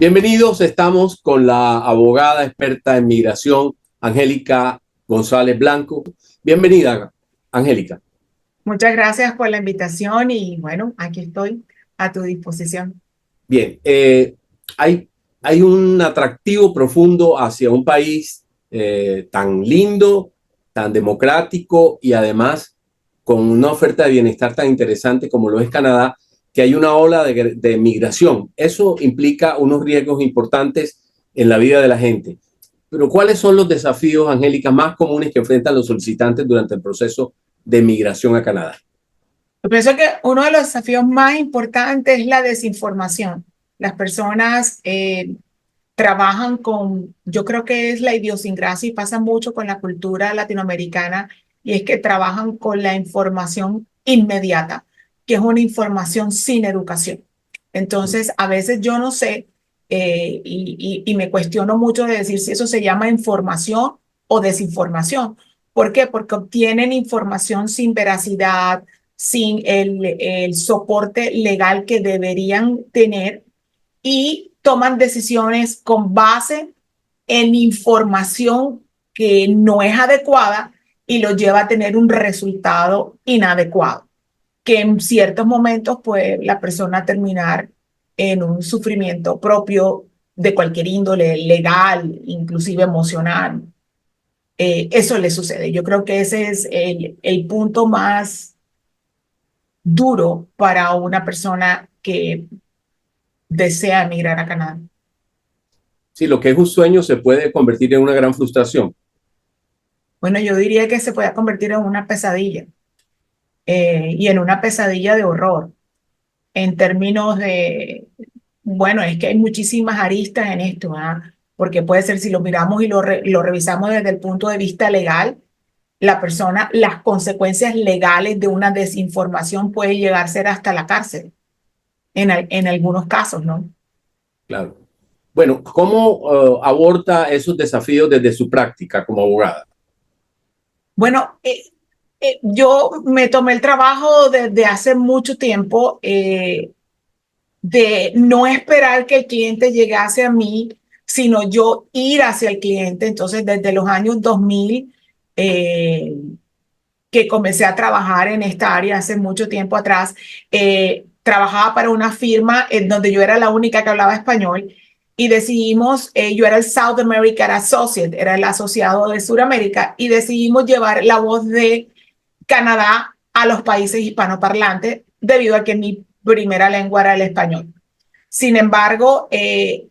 Bienvenidos, estamos con la abogada experta en migración, Angélica González Blanco. Bienvenida, Angélica. Muchas gracias por la invitación y bueno, aquí estoy a tu disposición. Bien, hay un atractivo profundo hacia un país tan lindo, tan democrático y además con una oferta de bienestar tan interesante como lo es Canadá, que hay una ola de migración. Eso implica unos riesgos importantes en la vida de la gente. Pero ¿cuáles son los desafíos, Angélica, más comunes que enfrentan los solicitantes durante el proceso de migración a Canadá? Yo pienso que uno de los desafíos más importantes es la desinformación. Las personas trabajan con, yo creo que es la idiosincrasia y pasa mucho con la cultura latinoamericana, y es que trabajan con la información inmediata, que es una información sin educación. Entonces, a veces yo no sé y me cuestiono mucho de decir si eso se llama información o desinformación. ¿Por qué? Porque obtienen información sin veracidad, sin el soporte legal que deberían tener, y toman decisiones con base en información que no es adecuada y lo lleva a tener un resultado inadecuado, que en ciertos momentos puede la persona terminar en un sufrimiento propio de cualquier índole, legal, inclusive emocional. Eso le sucede. Yo creo que ese es el punto más duro para una persona que desea emigrar a Canadá. Sí, lo que es un sueño se puede convertir en una gran frustración. Bueno, yo diría que se puede convertir en una pesadilla, y en una pesadilla de horror, en términos de, bueno, es que hay muchísimas aristas en esto, ¿ah? Porque puede ser, si lo miramos y lo revisamos desde el punto de vista legal, la persona, las consecuencias legales de una desinformación puede llegar a ser hasta la cárcel, en algunos casos, ¿no? Claro. Bueno, ¿cómo aborda esos desafíos desde su práctica como abogada? Bueno, yo me tomé el trabajo desde hace mucho tiempo, de no esperar que el cliente llegase a mí, sino yo ir hacia el cliente. Entonces, desde los años 2000, eh, que comencé a trabajar en esta área hace mucho tiempo atrás, trabajaba para una firma en donde yo era la única que hablaba español, y decidimos, yo era el South American Associate, era el asociado de Sudamérica, y decidimos llevar la voz de Canadá a los países hispanoparlantes debido a que mi primera lengua era el español. Sin embargo,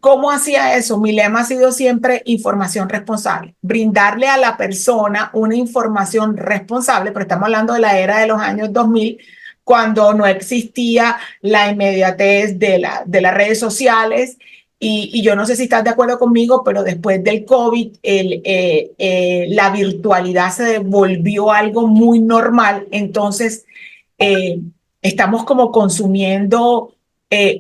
¿cómo hacía eso? Mi lema ha sido siempre información responsable, brindarle a la persona una información responsable, pero estamos hablando de la era de los años 2000, cuando no existía la inmediatez de las redes sociales. Y yo no sé si estás de acuerdo conmigo, pero después del COVID, la virtualidad se volvió algo muy normal. Entonces, eh, estamos como consumiendo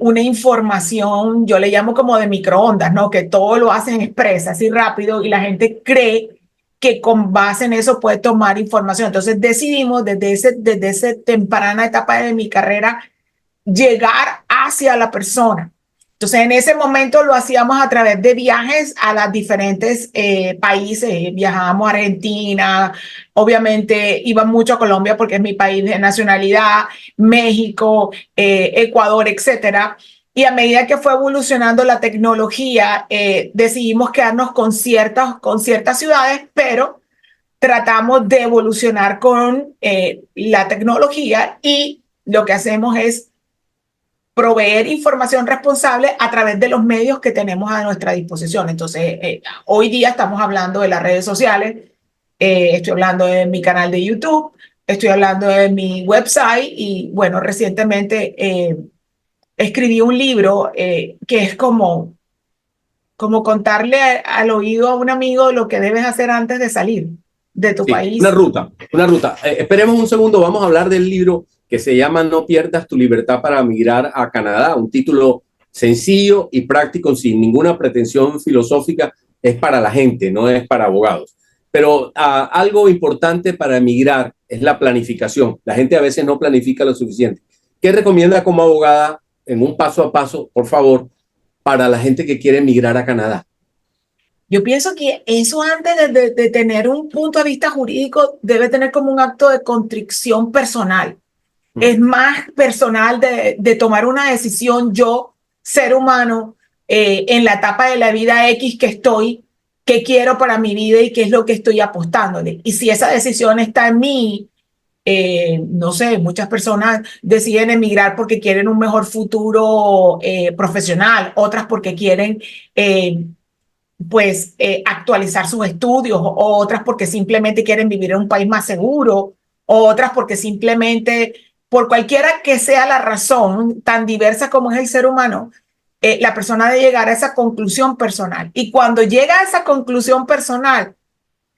una información, yo le llamo como de microondas, ¿no? Que todo lo hacen expresa, así rápido, y la gente cree que con base en eso puede tomar información. Entonces decidimos desde esa temprana etapa de mi carrera llegar hacia la persona. Entonces, en ese momento lo hacíamos a través de viajes a los diferentes países. Viajábamos a Argentina, obviamente iba mucho a Colombia porque es mi país de nacionalidad, México, Ecuador, etcétera. Y a medida que fue evolucionando la tecnología, decidimos quedarnos con ciertas ciudades, pero tratamos de evolucionar con la tecnología, y lo que hacemos es proveer información responsable a través de los medios que tenemos a nuestra disposición. Entonces, hoy día estamos hablando de las redes sociales, estoy hablando de mi canal de YouTube, estoy hablando de mi website, y bueno, recientemente escribí un libro que es como contarle al oído a un amigo lo que debes hacer antes de salir de tu Sí, una país. ruta, una ruta. Esperemos un segundo, vamos a hablar del libro que se llama No pierdas tu libertad para migrar a Canadá, un título sencillo y práctico, sin ninguna pretensión filosófica, es para la gente, no es para abogados. Pero algo importante para emigrar es la planificación. La gente a veces no planifica lo suficiente. ¿Qué recomienda como abogada en un paso a paso, por favor, para la gente que quiere emigrar a Canadá? Yo pienso que eso antes de tener un punto de vista jurídico debe tener como un acto de contrición personal. Es más personal de tomar una decisión yo, ser humano, en la etapa de la vida X que estoy, qué quiero para mi vida y qué es lo que estoy apostándole. Y si esa decisión está en mí, no sé, muchas personas deciden emigrar porque quieren un mejor futuro profesional, otras porque quieren actualizar sus estudios, o otras porque simplemente quieren vivir en un país más seguro, o otras porque simplemente, por cualquiera que sea la razón, tan diversa como es el ser humano, la persona debe llegar a esa conclusión personal. Y cuando llega a esa conclusión personal,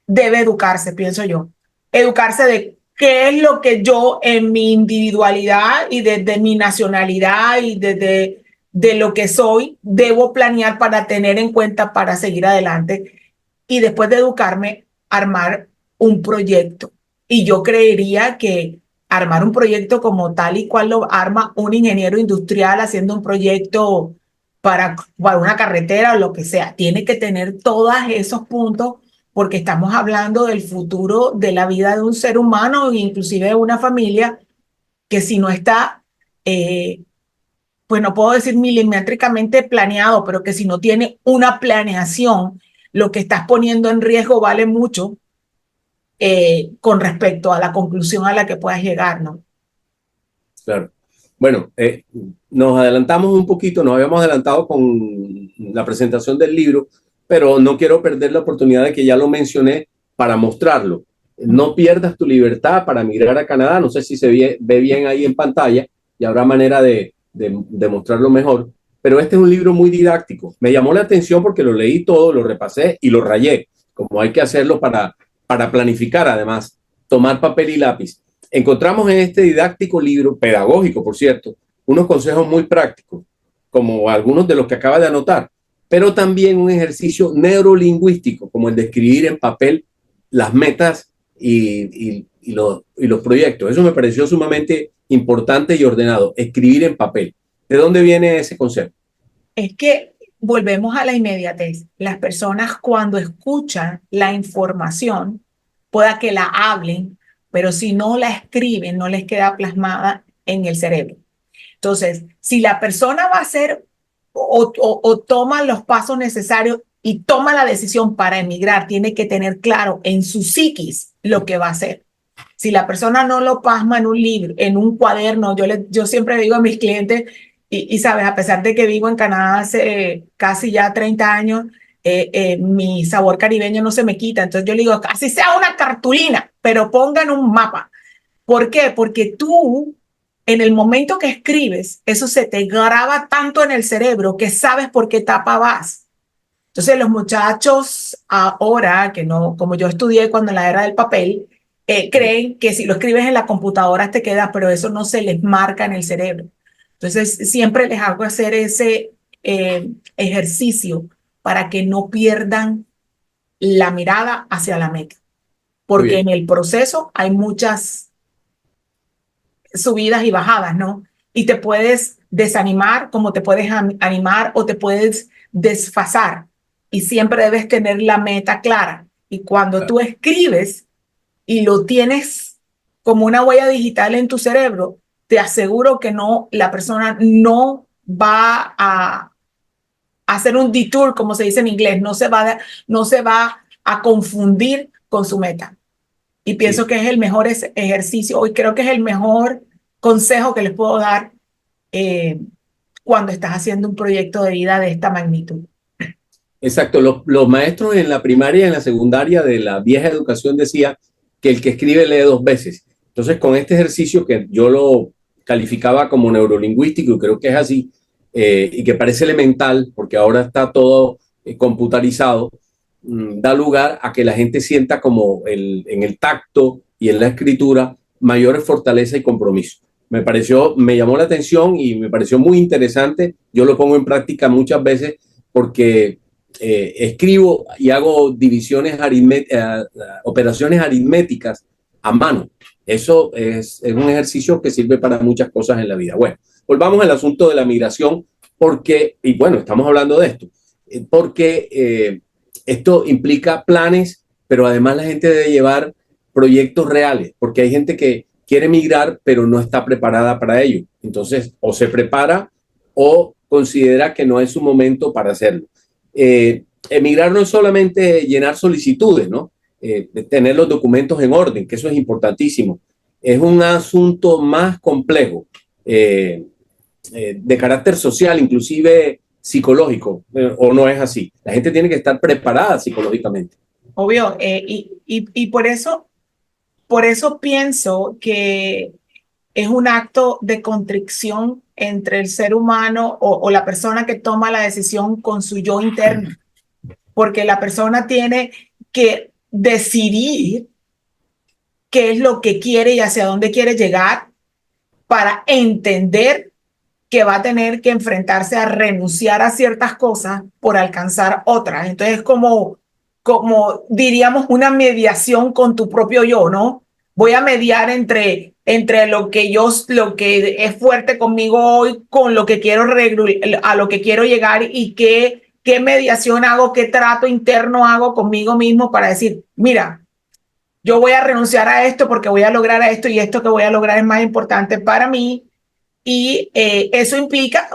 debe educarse, pienso yo. Educarse de qué es lo que yo en mi individualidad y desde mi nacionalidad y desde de lo que soy, debo planear para tener en cuenta para seguir adelante y después de educarme, armar un proyecto. Y yo creería que armar un proyecto como tal y cual lo arma un ingeniero industrial haciendo un proyecto para una carretera o lo que sea, tiene que tener todos esos puntos porque estamos hablando del futuro de la vida de un ser humano e inclusive de una familia que si no está pues no puedo decir milimétricamente planeado, pero que si no tiene una planeación, lo que estás poniendo en riesgo vale mucho con respecto a la conclusión a la que puedas llegar, ¿no? Claro. Bueno, nos adelantamos un poquito, nos habíamos adelantado con la presentación del libro, pero no quiero perder la oportunidad de que ya lo mencioné para mostrarlo. No pierdas tu libertad para migrar a Canadá. No sé si ve bien ahí en pantalla y habrá manera de mostrarlo mejor. Pero este es un libro muy didáctico. Me llamó la atención porque lo leí todo, lo repasé y lo rayé, como hay que hacerlo para planificar, además, tomar papel y lápiz. Encontramos en este didáctico libro, pedagógico por cierto, unos consejos muy prácticos, como algunos de los que acaba de anotar, pero también un ejercicio neurolingüístico, como el de escribir en papel las metas y los proyectos. Eso me pareció sumamente importante y ordenado, escribir en papel. ¿De dónde viene ese concepto? Es que volvemos a la inmediatez. Las personas cuando escuchan la información, pueda que la hablen, pero si no la escriben, no les queda plasmada en el cerebro. Entonces, si la persona va a hacer o toma los pasos necesarios y toma la decisión para emigrar, tiene que tener claro en su psiquis lo que va a hacer. Si la persona no lo plasma en un libro, en un cuaderno, yo siempre digo a mis clientes, sabes, a pesar de que vivo en Canadá hace casi ya 30 años, mi sabor caribeño no se me quita. Entonces yo le digo, así sea una cartulina, pero pongan un mapa. ¿Por qué? Porque tú, en el momento que escribes, eso se te graba tanto en el cerebro que sabes por qué etapa vas. Entonces los muchachos ahora, que no, como yo estudié cuando en la era del papel, creen que si lo escribes en la computadora te queda, pero eso no se les marca en el cerebro. Entonces siempre les hago hacer ese ejercicio para que no pierdan la mirada hacia la meta, Muy porque bien. en el proceso hay muchas subidas y bajadas, ¿no? Y te puedes desanimar como te puedes animar o te puedes desfasar. Y siempre debes tener la meta clara. Y cuando tú escribes y lo tienes como una huella digital en tu cerebro, te aseguro que no, la persona no va a hacer un detour, como se dice en inglés, no se va a confundir con su meta. Y pienso Sí. que es el mejor ejercicio y creo que es el mejor consejo que les puedo dar eh, cuando estás haciendo un proyecto de vida de esta magnitud. Exacto, los maestros en la primaria y en la secundaria de la vieja educación decían que el que escribe lee dos veces. Entonces, con este ejercicio que yo lo calificaba como neurolingüístico, y creo que es así, y que parece elemental, porque ahora está todo computarizado, da lugar a que la gente sienta como en el tacto y en la escritura mayores fortaleza y compromiso. Me llamó la atención y me pareció muy interesante. Yo lo pongo en práctica muchas veces porque escribo y hago operaciones aritméticas a mano. Eso es un ejercicio que sirve para muchas cosas en la vida. Bueno, volvamos al asunto de la migración porque, y bueno, estamos hablando de esto, porque esto implica planes, pero además la gente debe llevar proyectos reales, porque hay gente que quiere migrar, pero no está preparada para ello. Entonces, o se prepara o considera que no es su momento para hacerlo. Emigrar no es solamente llenar solicitudes, ¿no? Tener los documentos en orden, que eso es importantísimo. Es un asunto más complejo, de carácter social, inclusive psicológico, o no es así. La gente tiene que estar preparada psicológicamente. Obvio, y por eso pienso que es un acto de contrición entre el ser humano o la persona que toma la decisión con su yo interno, porque la persona tiene que decidir qué es lo que quiere y hacia dónde quiere llegar para entender que va a tener que enfrentarse a renunciar a ciertas cosas por alcanzar otras. Entonces, como diríamos, una mediación con tu propio yo, ¿no? Voy a mediar entre lo que es fuerte conmigo hoy, con lo que quiero, a lo que quiero llegar y qué mediación hago, qué trato interno hago conmigo mismo para decir, mira, yo voy a renunciar a esto porque voy a lograr a esto y esto que voy a lograr es más importante para mí. Y eso implica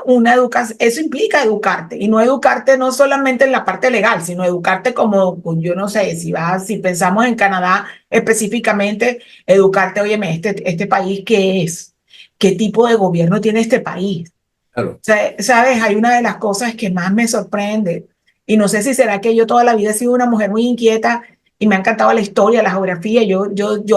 eso implica educarte, y no educarte no solamente en la parte legal, sino educarte como, pues, yo no sé, si pensamos en Canadá específicamente, educarte, óyeme, este país, ¿qué es? ¿Qué tipo de gobierno tiene este país? Claro. O sea, ¿sabes? Hay una de las cosas que más me sorprende, y no sé si será que yo toda la vida he sido una mujer muy inquieta y me ha encantado la historia, la geografía, yo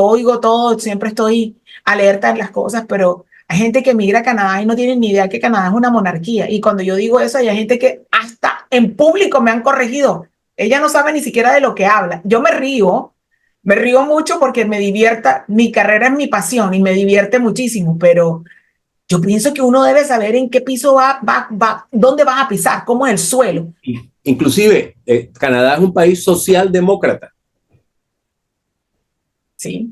oigo todo, siempre estoy alerta en las cosas, pero hay gente que migra a Canadá y no tienen ni idea que Canadá es una monarquía. Y cuando yo digo eso, hay gente que hasta en público me han corregido. Ella no sabe ni siquiera de lo que habla. Yo me río mucho porque me divierta. Mi carrera es mi pasión y me divierte muchísimo, pero yo pienso que uno debe saber en qué piso dónde vas a pisar, cómo es el suelo. Inclusive, Canadá es un país socialdemócrata. Sí.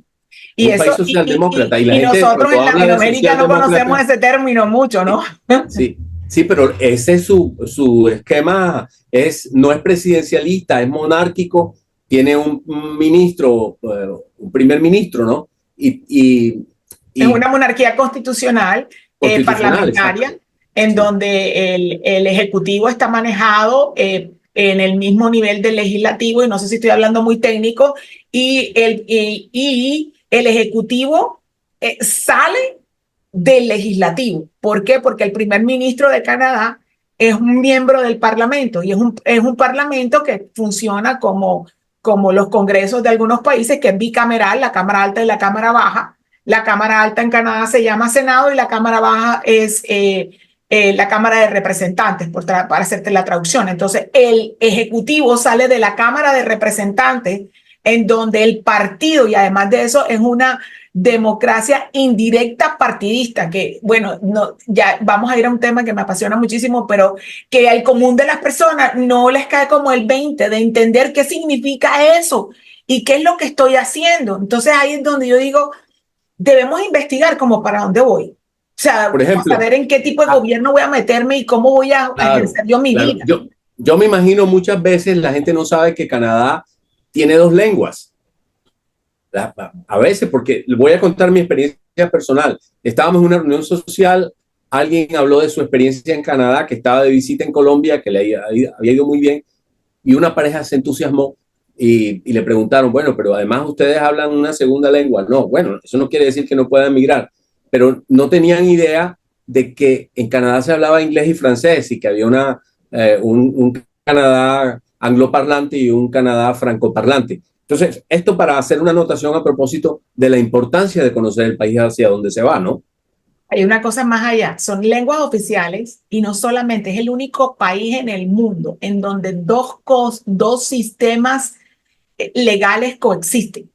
Es un país socialdemócrata y la y gente nosotros cuando en habla de Latinoamérica no conocemos socialdemócrata, ese término mucho, ¿no? sí, sí, pero ese es su esquema, no es presidencialista, es monárquico, tiene un ministro, un primer ministro, ¿no? Es Y una monarquía constitucional, constitucional, parlamentaria, exacto. en Sí, donde el Ejecutivo está manejado en el mismo nivel del Legislativo, y no sé si estoy hablando muy técnico, y el Ejecutivo sale del Legislativo. ¿Por qué? Porque el primer ministro de Canadá es un miembro del Parlamento, y es un Parlamento que funciona como los congresos de algunos países, que es bicameral, la Cámara Alta y la Cámara Baja. La Cámara Alta en Canadá se llama Senado y la Cámara Baja es la Cámara de Representantes, para hacerte la traducción. Entonces, el Ejecutivo sale de la Cámara de Representantes, en donde el partido, y además de eso, es una democracia indirecta partidista, que, bueno, no, ya vamos a ir a un tema que me apasiona muchísimo, pero que al común de las personas no les cae como el 20 de entender qué significa eso y qué es lo que estoy haciendo. Entonces ahí es donde yo digo, debemos investigar como para dónde voy. O sea, por ejemplo, saber en qué tipo de gobierno voy a meterme y cómo voy a claro, ejercer yo mi claro. vida. Yo me imagino muchas veces la gente no sabe que Canadá tiene dos lenguas. A veces, porque voy a contar mi experiencia personal. Estábamos en una reunión social, alguien habló de su experiencia en Canadá, que estaba de visita en Colombia, que le había ido muy bien, y una pareja se entusiasmó y le preguntaron, bueno, pero además ustedes hablan una segunda lengua. No, bueno, eso no quiere decir que no puedan migrar, pero no tenían idea de que en Canadá se hablaba inglés y francés y que había un Canadá angloparlante y un Canadá francoparlante. Entonces, esto para hacer una anotación a propósito de la importancia de conocer el país hacia donde se va, ¿no? Hay una cosa más allá, son lenguas oficiales, y no solamente, es el único país en el mundo en donde dos sistemas legales coexisten.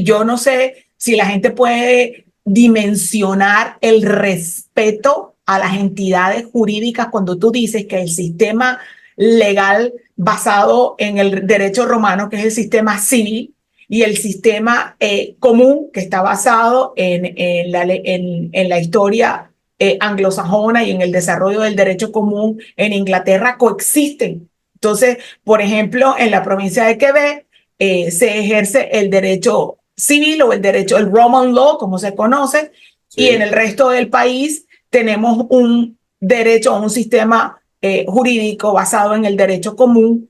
Yo no sé si la gente puede dimensionar el respeto a las entidades jurídicas cuando tú dices que el sistema legal basado en el derecho romano, que es el sistema civil, y el sistema común, que está basado en la historia anglosajona y en el desarrollo del derecho común en Inglaterra coexisten. Entonces, por ejemplo, en la provincia de Quebec se ejerce el derecho civil o el derecho, el Roman Law, como se conoce, y en Sí, el resto del país tenemos un derecho, un sistema jurídico basado en el derecho común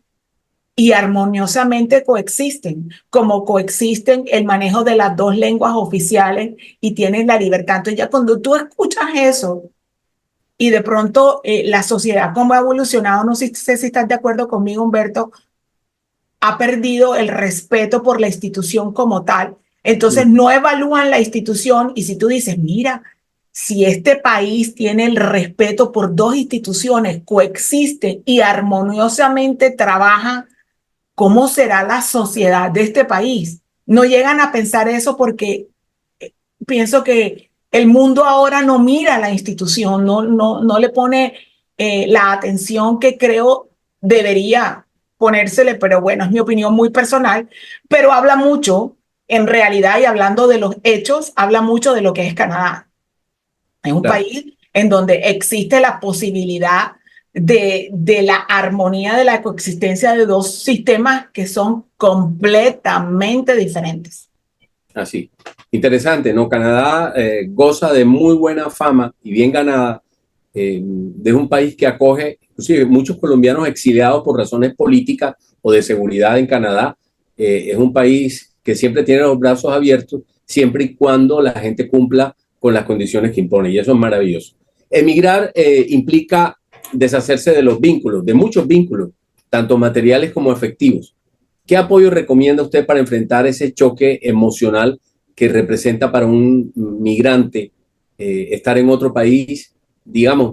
y armoniosamente coexisten, como coexisten el manejo de las dos lenguas oficiales y tienen la libertad. Entonces ya cuando tú escuchas eso y de pronto la sociedad como ha evolucionado, no sé si estás de acuerdo conmigo, Humberto, ha perdido el respeto por la institución como tal. Entonces mm, no evalúan la institución y si tú dices, mira, si este país tiene el respeto por dos instituciones, coexisten y armoniosamente trabajan, ¿cómo será la sociedad de este país? No llegan a pensar eso porque pienso que el mundo ahora no mira a la institución, no le pone la atención que creo debería ponérsele, pero bueno, es mi opinión muy personal, pero habla mucho, en realidad, y hablando de los hechos, habla mucho de lo que es Canadá. Es un claro. país en donde existe la posibilidad de la armonía de la coexistencia de dos sistemas que son completamente diferentes. Así. Interesante, ¿no? Canadá goza de muy buena fama y bien ganada, de un país que acoge, inclusive muchos colombianos exiliados por razones políticas o de seguridad en Canadá. Es un país que siempre tiene los brazos abiertos, siempre y cuando la gente cumpla con las condiciones que impone, y eso es maravilloso. Emigrar implica deshacerse de los vínculos, de muchos vínculos, tanto materiales como efectivos. ¿Qué apoyo recomienda usted para enfrentar ese choque emocional que representa para un migrante estar en otro país, digamos,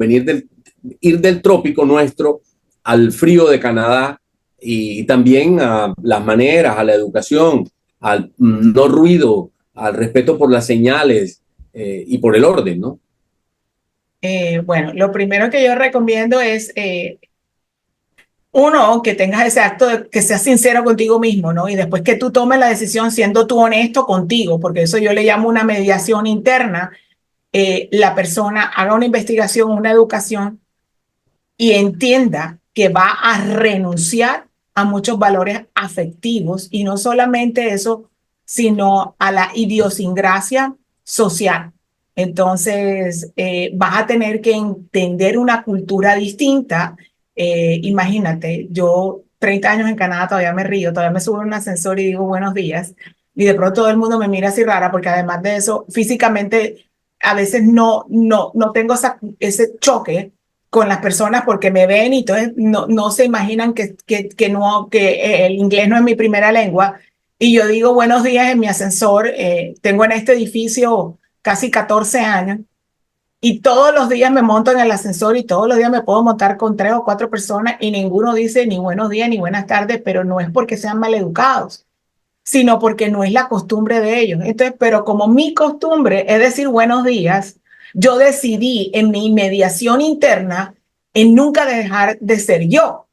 ir del trópico nuestro al frío de Canadá y también a las maneras, a la educación, al no ruido, al respeto por las señales y por el orden, ¿no? Bueno, lo primero que yo recomiendo es uno, que tengas ese acto de que seas sincero contigo mismo, ¿no? Y después que tú tomes la decisión siendo tú honesto contigo, porque eso yo le llamo una mediación interna, la persona haga una investigación, una educación y entienda que va a renunciar a muchos valores afectivos y no solamente eso, sino a la idiosincrasia social. Entonces, vas a tener que entender una cultura distinta. Imagínate, yo 30 años en Canadá todavía me río, todavía me subo en un ascensor y digo buenos días. Y de pronto todo el mundo me mira así rara porque además de eso, físicamente a veces no tengo ese choque con las personas porque me ven y entonces no se imaginan que el inglés no es mi primera lengua. Y yo digo buenos días en mi ascensor. Tengo en este edificio casi 14 años y todos los días me monto en el ascensor y todos los días me puedo montar con 3 o 4 personas y ninguno dice ni buenos días ni buenas tardes, pero no es porque sean maleducados, sino porque no es la costumbre de ellos. Entonces, pero como mi costumbre es decir buenos días, yo decidí en mi mediación interna en nunca dejar de ser yo,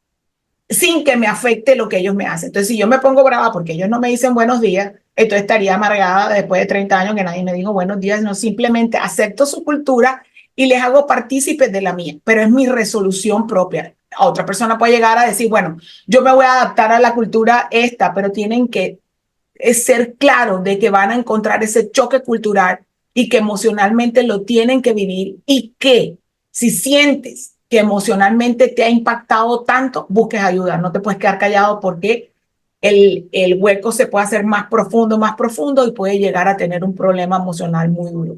sin que me afecte lo que ellos me hacen. Entonces, si yo me pongo brava porque ellos no me dicen buenos días, entonces estaría amargada después de 30 años que nadie me dijo buenos días, no, simplemente acepto su cultura y les hago partícipes de la mía, pero es mi resolución propia. A otra persona puede llegar a decir, bueno, yo me voy a adaptar a la cultura esta, pero tienen que es ser claro de que van a encontrar ese choque cultural y que emocionalmente lo tienen que vivir y que si sientes que emocionalmente te ha impactado tanto, busques ayuda, no te puedes quedar callado porque el hueco se puede hacer más profundo y puede llegar a tener un problema emocional muy duro.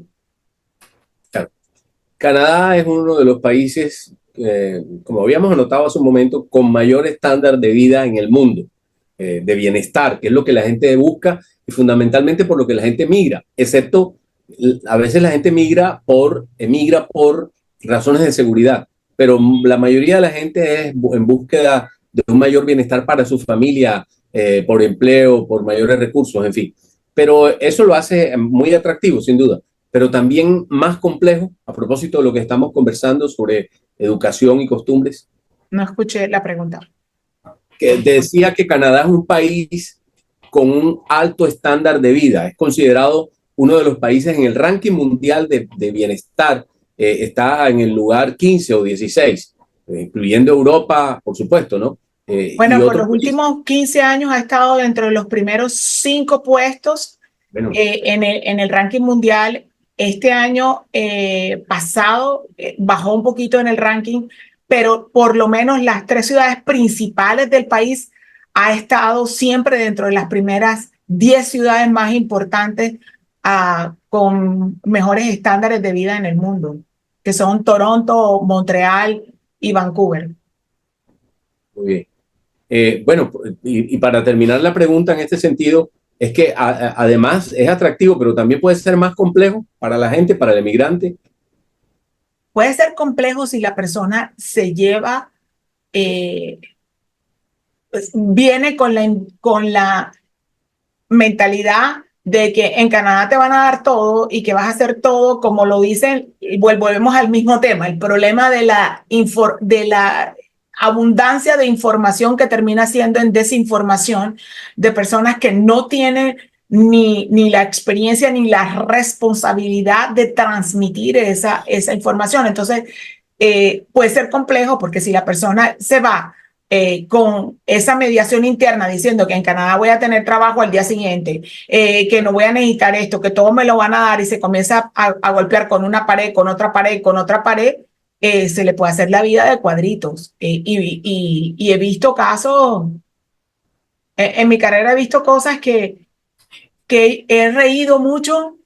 Claro. Canadá es uno de los países, como habíamos anotado hace un momento, con mayor estándar de vida en el mundo, de bienestar, que es lo que la gente busca y fundamentalmente por lo que la gente migra, excepto a veces la gente emigra por razones de seguridad, pero la mayoría de la gente es en búsqueda de un mayor bienestar para su familia, por empleo, por mayores recursos, en fin. Pero eso lo hace muy atractivo, sin duda, pero también más complejo, a propósito de lo que estamos conversando sobre educación y costumbres, No escuché la pregunta. que decía que Canadá es un país con un alto estándar de vida, es considerado uno de los países en el ranking mundial de bienestar está en el lugar 15 o 16, incluyendo Europa, por supuesto, ¿no? Y Bueno, por otros los países. últimos 15 años ha estado dentro de los primeros 5 puestos Bueno, en el ranking mundial. Este año pasado bajó un poquito en el ranking, pero por lo menos las 3 ciudades principales del país ha estado siempre dentro de las primeras 10 ciudades más importantes con mejores estándares de vida en el mundo, que son Toronto, Montreal y Vancouver. muy bien. Bueno, y para terminar la pregunta en este sentido, es que además es atractivo, pero también puede ser más complejo para la gente, para el emigrante. Puede ser complejo si la persona se lleva, eh, pues, viene con la mentalidad de que en Canadá te van a dar todo y que vas a hacer todo como lo dicen, y volvemos al mismo tema, el problema de la abundancia de información que termina siendo en desinformación de personas que no tienen ni la experiencia ni la responsabilidad de transmitir esa información. Entonces, puede ser complejo porque si la persona se va con esa mediación interna diciendo que en Canadá voy a tener trabajo al día siguiente, que no voy a necesitar esto, que todo me lo van a dar y se comienza a golpear con una pared, con otra pared, con otra pared, se le puede hacer la vida de cuadritos. Y he visto casos, en mi carrera he visto cosas que he reído mucho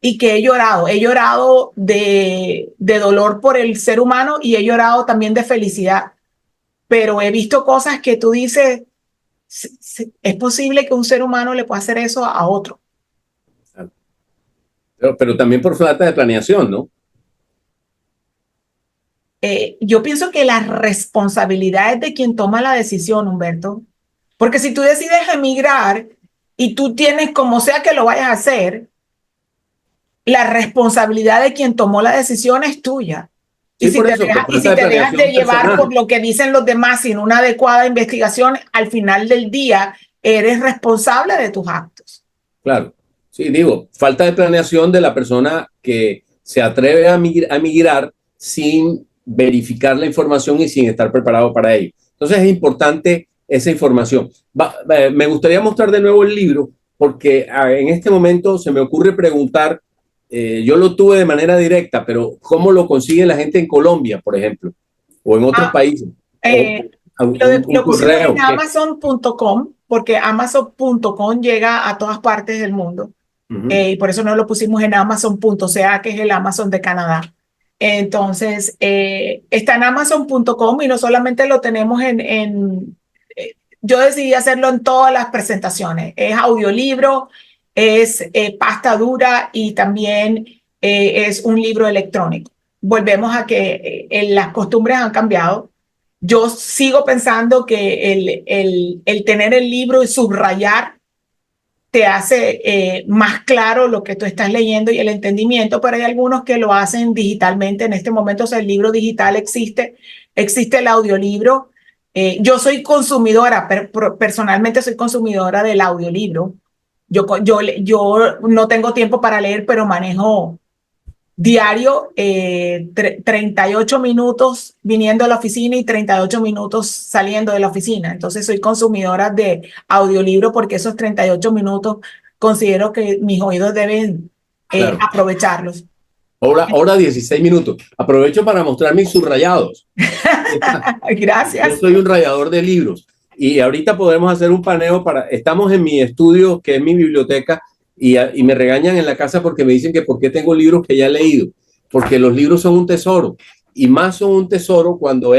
y que he llorado. He llorado de dolor por el ser humano y he llorado también de felicidad, pero he visto cosas que tú dices, es posible que un ser humano le pueda hacer eso a otro. Pero también por falta de planeación, ¿no? Yo pienso que la responsabilidad es de quien toma la decisión, Humberto, porque si tú decides emigrar y tú tienes como sea que lo vayas a hacer, la responsabilidad de quien tomó la decisión es tuya. Sí, por eso, por Y falta si de te dejas de planeación llevar por personal. lo que dicen los demás sin una adecuada investigación, al final del día eres responsable de tus actos. Claro. Sí, digo, falta de planeación de la persona que se atreve a migrar sin verificar la información y sin estar preparado para ello. Entonces es importante esa información. Me gustaría mostrar de nuevo el libro porque en este momento se me ocurre preguntar, yo lo tuve de manera directa, pero ¿cómo lo consigue la gente en Colombia, por ejemplo? O en otros Ah, países. O eh, un lo pusimos en correo. ¿Qué? Amazon.com porque Amazon.com llega a todas partes del mundo. Uh -huh. Y por eso no lo pusimos en Amazon.ca, que es el Amazon de Canadá. Entonces, está en Amazon.com y no solamente lo tenemos yo decidí hacerlo en todas las presentaciones. Es audiolibro, es pasta dura y también es un libro electrónico. Volvemos a que las costumbres han cambiado. Yo sigo pensando que el tener el libro y subrayar te hace más claro lo que tú estás leyendo y el entendimiento, pero hay algunos que lo hacen digitalmente. En este momento, o sea, el libro digital existe el audiolibro. Yo soy consumidora, personalmente soy consumidora del audiolibro. Yo no tengo tiempo para leer, pero manejo diario 38 minutos viniendo a la oficina y 38 minutos saliendo de la oficina. Entonces soy consumidora de audiolibro porque esos 38 minutos considero que mis oídos deben Claro. aprovecharlos. Hora 16 minutos. Aprovecho para mostrar mis subrayados. Yo Gracias. soy un rayador de libros y ahorita podemos hacer un paneo para... Estamos en mi estudio, que es mi biblioteca, y me regañan en la casa porque me dicen que por qué tengo libros que ya he leído, porque los libros son un tesoro y más son un tesoro cuando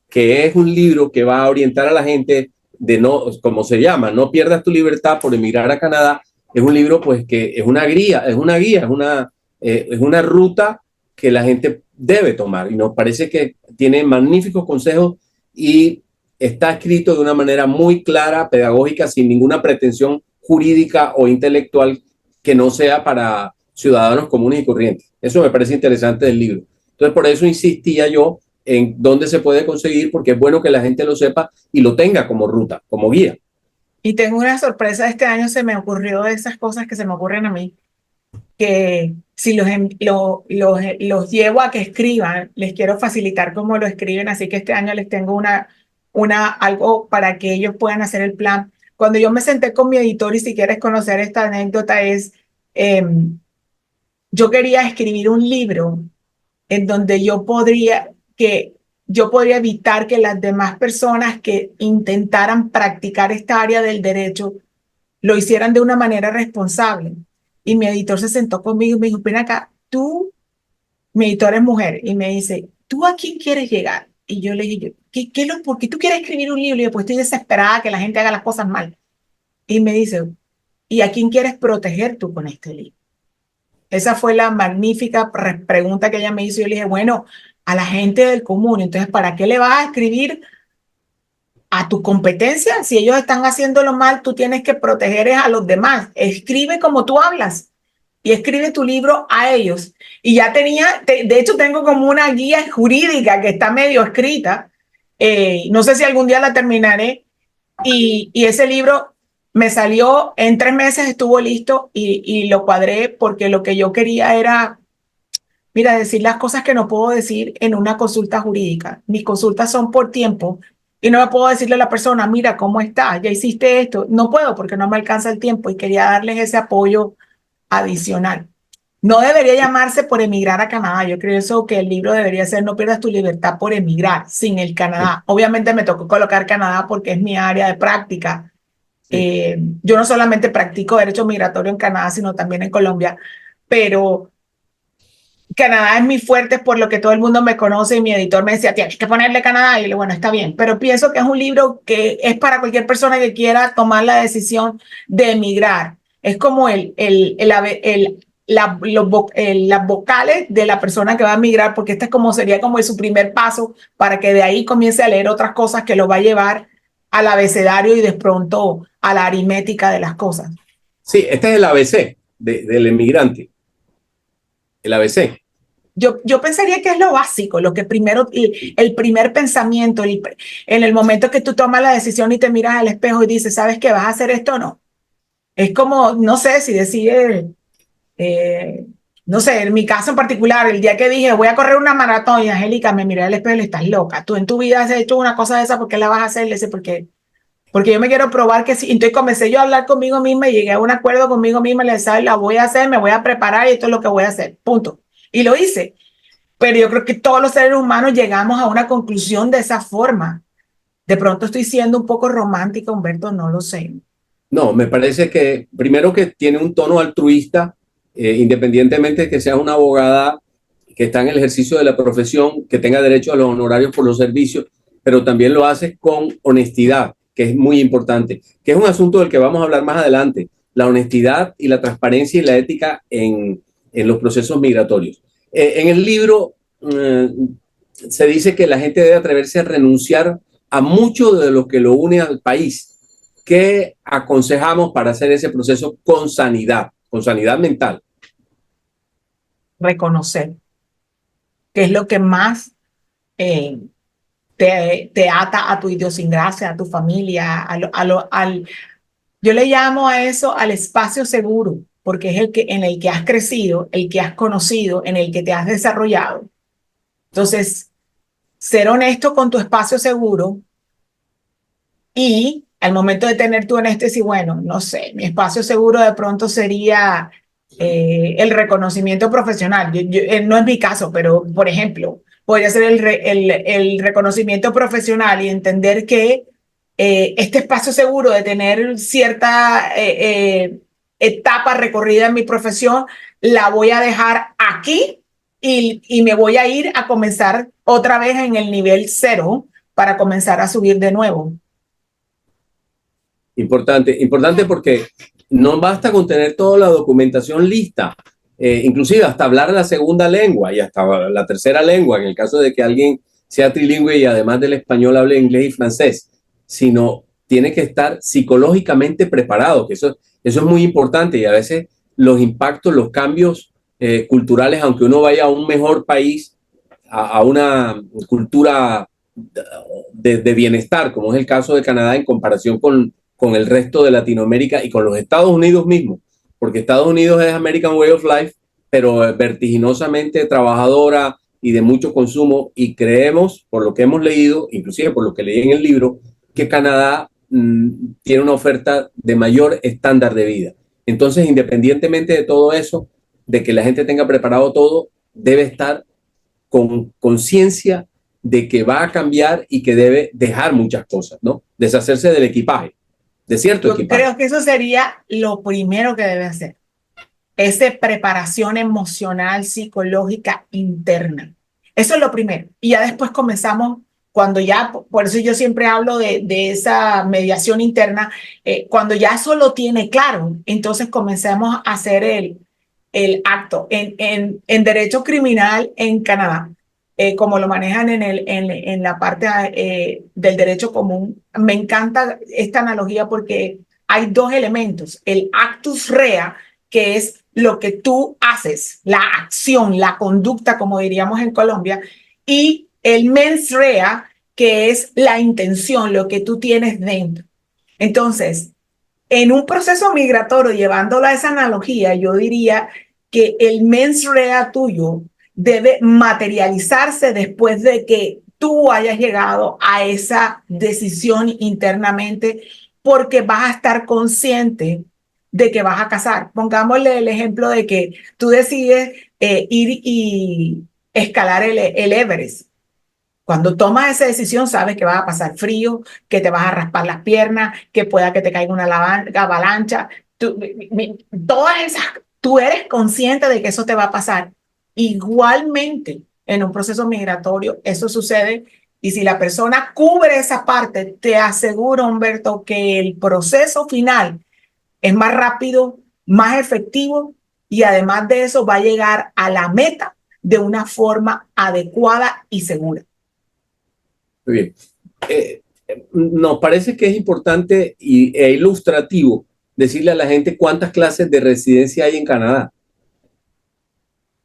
que es un libro que va a orientar a la gente de no, como se llama, no pierdas tu libertad por emigrar a Canadá, es un libro pues que es una guía, es una ruta que la gente debe tomar y nos parece que tiene magníficos consejos y está escrito de una manera muy clara, pedagógica, sin ninguna pretensión jurídica o intelectual que no sea para ciudadanos comunes y corrientes. Eso me parece interesante del libro. Entonces, por eso insistía yo en dónde se puede conseguir, porque es bueno que la gente lo sepa y lo tenga como ruta, como guía. Y tengo una sorpresa este año, se me ocurrió de esas cosas que se me ocurren a mí. que si los llevo a que escriban, les quiero facilitar cómo lo escriben, así que este año les tengo algo para que ellos puedan hacer el plan. Cuando yo me senté con mi editor, y si quieres conocer esta anécdota, yo quería escribir un libro en donde yo podría evitar que las demás personas que intentaran practicar esta área del derecho lo hicieran de una manera responsable. Y mi editor se sentó conmigo y me dijo, ven acá, mi editor es mujer, y me dice, ¿tú a quién quieres llegar? Y yo le dije, ¿por qué tú quieres escribir un libro? Y después estoy desesperada que la gente haga las cosas mal. Y me dice, ¿y a quién quieres proteger tú con este libro? Esa fue la magnífica pregunta que ella me hizo. Yo le dije, bueno, a la gente del común, entonces, ¿para qué le vas a escribir a tu competencia? Si ellos están haciéndolo mal, tú tienes que proteger a los demás. Escribe como tú hablas y escribe tu libro a ellos. Y ya de hecho tengo como una guía jurídica que está medio escrita. No sé si algún día la terminaré. Y ese libro me salió en 3 meses, estuvo listo y lo cuadré porque lo que yo quería era, mira, decir las cosas que no puedo decir en una consulta jurídica. Mis consultas son por tiempo y no me puedo decirle a la persona, mira, ¿cómo estás? Ya hiciste esto. No puedo porque no me alcanza el tiempo y quería darles ese apoyo adicional. No debería llamarse por emigrar a Canadá. Yo creo eso que el libro debería ser No pierdas tu libertad por emigrar sin el Sí, Canadá. Obviamente me tocó colocar Canadá porque es mi área de práctica. sí. Yo no solamente practico derecho migratorio en Canadá, sino también en Colombia, pero Canadá es mi fuerte por lo que todo el mundo me conoce y mi editor me decía, tienes que ponerle Canadá. Y yo le digo, bueno, está bien, pero pienso que es un libro que es para cualquier persona que quiera tomar la decisión de emigrar. Es como las vocales de la persona que va a emigrar, porque este es como sería como su primer paso para que de ahí comience a leer otras cosas que lo va a llevar al abecedario y de pronto a la aritmética de las cosas. Sí, este es el ABC del emigrante, el ABC. Yo pensaría que es lo básico, lo que primero, el primer pensamiento, en el momento que tú tomas la decisión y te miras al espejo y dices, ¿sabes qué vas a hacer esto o no? Es como, no sé, si decides, no sé, en mi caso en particular, el día que dije, voy a correr una maratón y Angélica me miré al espejo y le estás loca. Tú en tu vida has hecho una cosa de esa, ¿por qué la vas a hacer? Le dice, porque yo me quiero probar que sí. Entonces comencé yo a hablar conmigo misma y llegué a un acuerdo conmigo misma, le dije, la voy a hacer, me voy a preparar y esto es lo que voy a hacer, punto. Y lo hice. Pero yo creo que todos los seres humanos llegamos a una conclusión de esa forma. De pronto estoy siendo un poco romántica, Humberto, no lo sé. No, me parece que primero que tiene un tono altruista, independientemente de que sea una abogada que está en el ejercicio de la profesión, que tenga derecho a los honorarios por los servicios, pero también lo hace con honestidad, que es muy importante, que es un asunto del que vamos a hablar más adelante, la honestidad y la transparencia y la ética en los procesos migratorios. En el libro se dice que la gente debe atreverse a renunciar a mucho de lo que lo une al país. ¿Qué aconsejamos para hacer ese proceso con sanidad mental? Reconocer que es lo que más eh, te ata a tu idiosincrasia, a tu familia, yo le llamo a eso al espacio seguro, porque es en el que has crecido, el que has conocido, en el que te has desarrollado. Entonces, ser honesto con tu espacio seguro. Y al momento de tener tu anestesia, bueno, no sé, mi espacio seguro de pronto sería el reconocimiento profesional. No es mi caso, pero por ejemplo, podría ser el reconocimiento profesional y entender que este espacio seguro de tener cierta etapa recorrida en mi profesión, la voy a dejar aquí y me voy a ir a comenzar otra vez en el nivel cero para comenzar a subir de nuevo. Importante, importante porque no basta con tener toda la documentación lista, inclusive hasta hablar la segunda lengua y hasta la tercera lengua, en el caso de que alguien sea trilingüe y además del español hable inglés y francés, sino tiene que estar psicológicamente preparado, que eso es muy importante y a veces los impactos, los cambios culturales, aunque uno vaya a un mejor país, a una cultura de bienestar, como es el caso de Canadá en comparación con el resto de Latinoamérica y con los Estados Unidos mismos, porque Estados Unidos es American Way of Life, pero vertiginosamente trabajadora y de mucho consumo, y creemos, por lo que hemos leído, inclusive por lo que leí en el libro, que Canadá tiene una oferta de mayor estándar de vida. Entonces, independientemente de todo eso, de que la gente tenga preparado todo, debe estar con conciencia de que va a cambiar y que debe dejar muchas cosas, ¿no? Deshacerse del equipaje, de cierto Yo equipaje. creo que eso sería lo primero que debe hacer. Esa preparación emocional, psicológica interna. Eso es lo primero. Y ya después comenzamos, cuando ya, por eso yo siempre hablo de esa mediación interna, cuando ya eso lo tiene claro, entonces comencemos a hacer el acto. En derecho criminal en Canadá, como lo manejan en la parte del derecho común, me encanta esta analogía porque hay dos elementos. El actus rea, que es lo que tú haces, la acción, la conducta, como diríamos en Colombia, y el mens rea, que es la intención, lo que tú tienes dentro. Entonces, en un proceso migratorio, llevándolo a esa analogía, yo diría que el mens rea tuyo debe materializarse después de que tú hayas llegado a esa decisión internamente, porque vas a estar consciente de que vas a casar. Pongámosle el ejemplo de que tú decides ir y escalar el Everest. Cuando tomas esa decisión, sabes que vas a pasar frío, que te vas a raspar las piernas, que pueda que te caiga una avalancha. Todas esas, tú eres consciente de que eso te va a pasar. Igualmente, en un proceso migratorio, eso sucede. Y si la persona cubre esa parte, te aseguro, Humberto, que el proceso final es más rápido, más efectivo y además de eso va a llegar a la meta de una forma adecuada y segura. Muy bien. Nos parece que es importante e ilustrativo decirle a la gente cuántas clases de residencia hay en Canadá.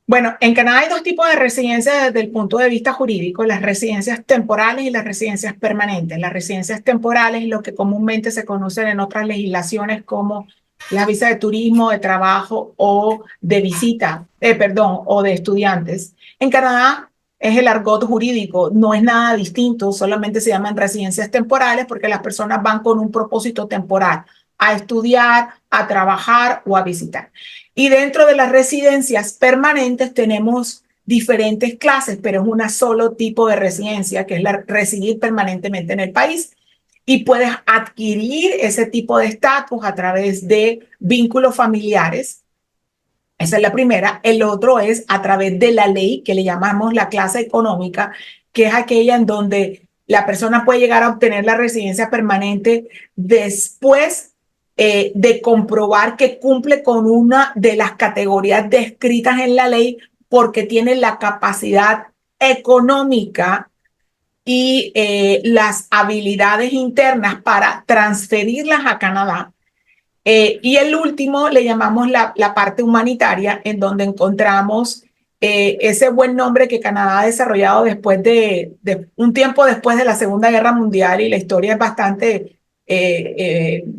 Bueno, en Canadá hay dos tipos de residencias desde el punto de vista jurídico, las residencias temporales y las residencias permanentes. Las residencias temporales, lo que comúnmente se conocen en otras legislaciones como las visas de turismo, de trabajo o de visita, perdón, o de estudiantes. En Canadá es el argot jurídico, no es nada distinto, solamente se llaman residencias temporales porque las personas van con un propósito temporal, a estudiar, a trabajar o a visitar. Y dentro de las residencias permanentes tenemos diferentes clases, pero es un solo tipo de residencia, que es la residir permanentemente en el país. Y puedes adquirir ese tipo de estatus a través de vínculos familiares. Esa es la primera. El otro es a través de la ley, que le llamamos la clase económica, que es aquella en donde la persona puede llegar a obtener la residencia permanente después de comprobar que cumple con una de las categorías descritas en la ley porque tiene la capacidad económica y las habilidades internas para transferirlas a Canadá. Y el último le llamamos la parte humanitaria, en donde encontramos ese buen nombre que Canadá ha desarrollado después de un tiempo después de la Segunda Guerra Mundial, y la historia es bastante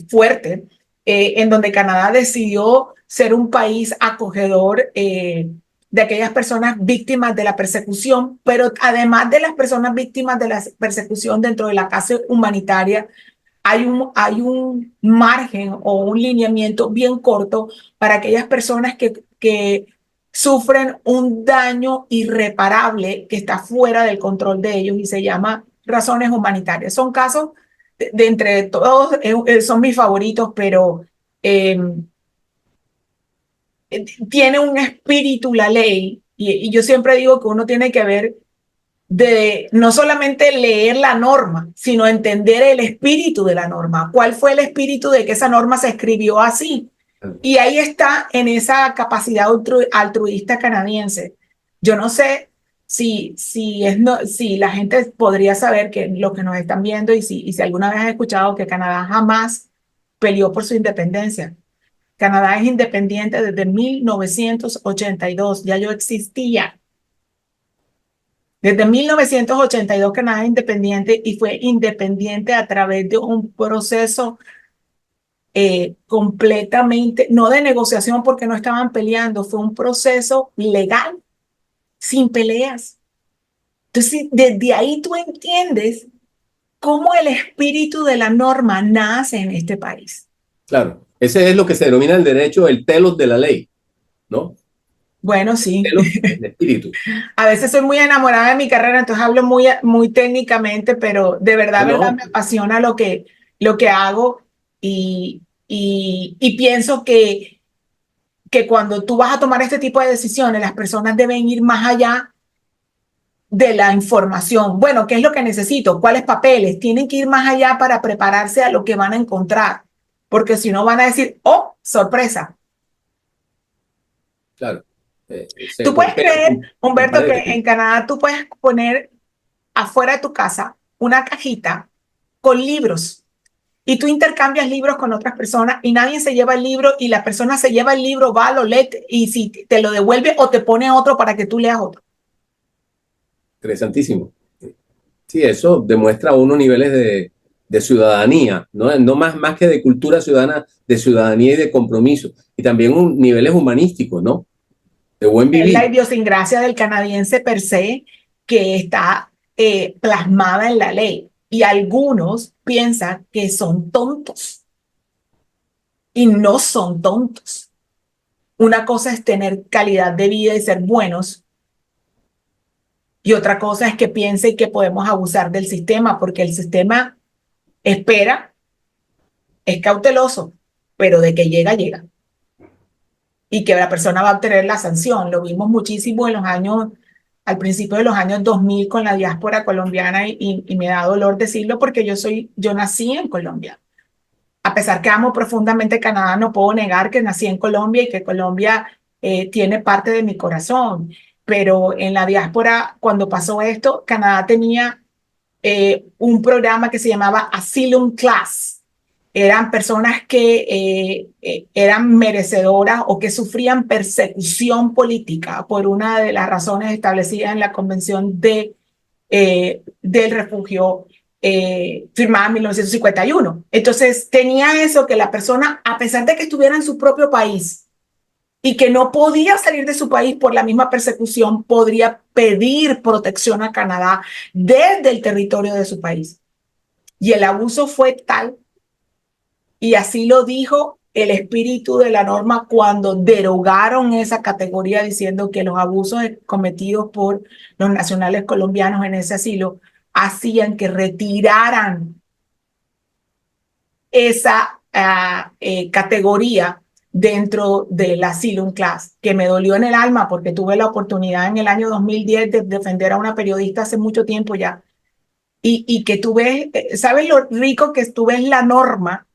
fuerte, en donde Canadá decidió ser un país acogedor de aquellas personas víctimas de la persecución, pero además de las personas víctimas de la persecución dentro de la clase humanitaria, hay un margen o un lineamiento bien corto para aquellas personas que sufren un daño irreparable que está fuera del control de ellos y se llama razones humanitarias. Son casos de entre todos, son mis favoritos, pero eh, tiene un espíritu la ley y yo siempre digo que uno tiene que ver de no solamente leer la norma, sino entender el espíritu de la norma. ¿Cuál fue el espíritu de que esa norma se escribió así? Y ahí está en esa capacidad altruista canadiense. Yo no sé si la gente podría saber que lo que nos están viendo y si alguna vez has escuchado que Canadá jamás peleó por su independencia. Canadá es independiente desde 1982, ya yo existía. Desde 1982 Canadá es independiente y fue independiente a través de un proceso completamente, no de negociación porque no estaban peleando, fue un proceso legal, sin peleas. Entonces, desde ahí tú entiendes cómo el espíritu de la norma nace en este país. Claro, ese es lo que se denomina en derecho el telos de la ley, ¿no? Bueno, sí. Telos es el espíritu. A veces soy muy enamorada de mi carrera, entonces hablo muy técnicamente, pero de verdad No, me apasiona lo que hago y pienso que cuando tú vas a tomar este tipo de decisiones, las personas deben ir más allá de la información. Bueno, ¿qué es lo que necesito? ¿Cuáles papeles? Tienen que ir más allá para prepararse a lo que van a encontrar, porque si no van a decir, oh, sorpresa. claro. Se Tú puedes golpean creer, con Humberto, que paredes. en Canadá tú puedes poner afuera de tu casa una cajita con libros y tú intercambias libros con otras personas y nadie se lleva el libro y la persona se lleva el libro, va, lo lee y si te lo devuelve o te pone otro para que tú leas otro. Interesantísimo. Sí, eso demuestra unos niveles de ciudadanía, ¿no? No más que de cultura ciudadana, de ciudadanía y de compromiso. Y también niveles humanísticos, ¿no? De buen Es la vivir. idiosincrasia del canadiense per se que está plasmada en la ley y algunos piensan que son tontos y no son tontos. Una cosa es tener calidad de vida y ser buenos y otra cosa es que piensen que podemos abusar del sistema porque el sistema espera, es cauteloso, pero de que llega, llega. Y que la persona va a obtener la sanción. Lo vimos muchísimo en los años, al principio de los años 2000 con la diáspora colombiana y me da dolor decirlo porque yo nací en Colombia. A pesar que amo profundamente Canadá, no puedo negar que nací en Colombia y que Colombia tiene parte de mi corazón. Pero en la diáspora, cuando pasó esto, Canadá tenía un programa que se llamaba Asylum Class. Eran personas que eran merecedoras o que sufrían persecución política por una de las razones establecidas en la Convención del Refugio firmada en 1951. Entonces tenía eso que la persona, a pesar de que estuviera en su propio país, y que no podía salir de su país por la misma persecución, podría pedir protección a Canadá desde el territorio de su país. Y el abuso fue tal, y así lo dijo el espíritu de la norma cuando derogaron esa categoría diciendo que los abusos cometidos por los nacionales colombianos en ese asilo hacían que retiraran esa categoría dentro del Asylum Class, que me dolió en el alma porque tuve la oportunidad en el año 2010 de defender a una periodista hace mucho tiempo ya, y que tú ves, ¿sabes lo rico que tú ves la norma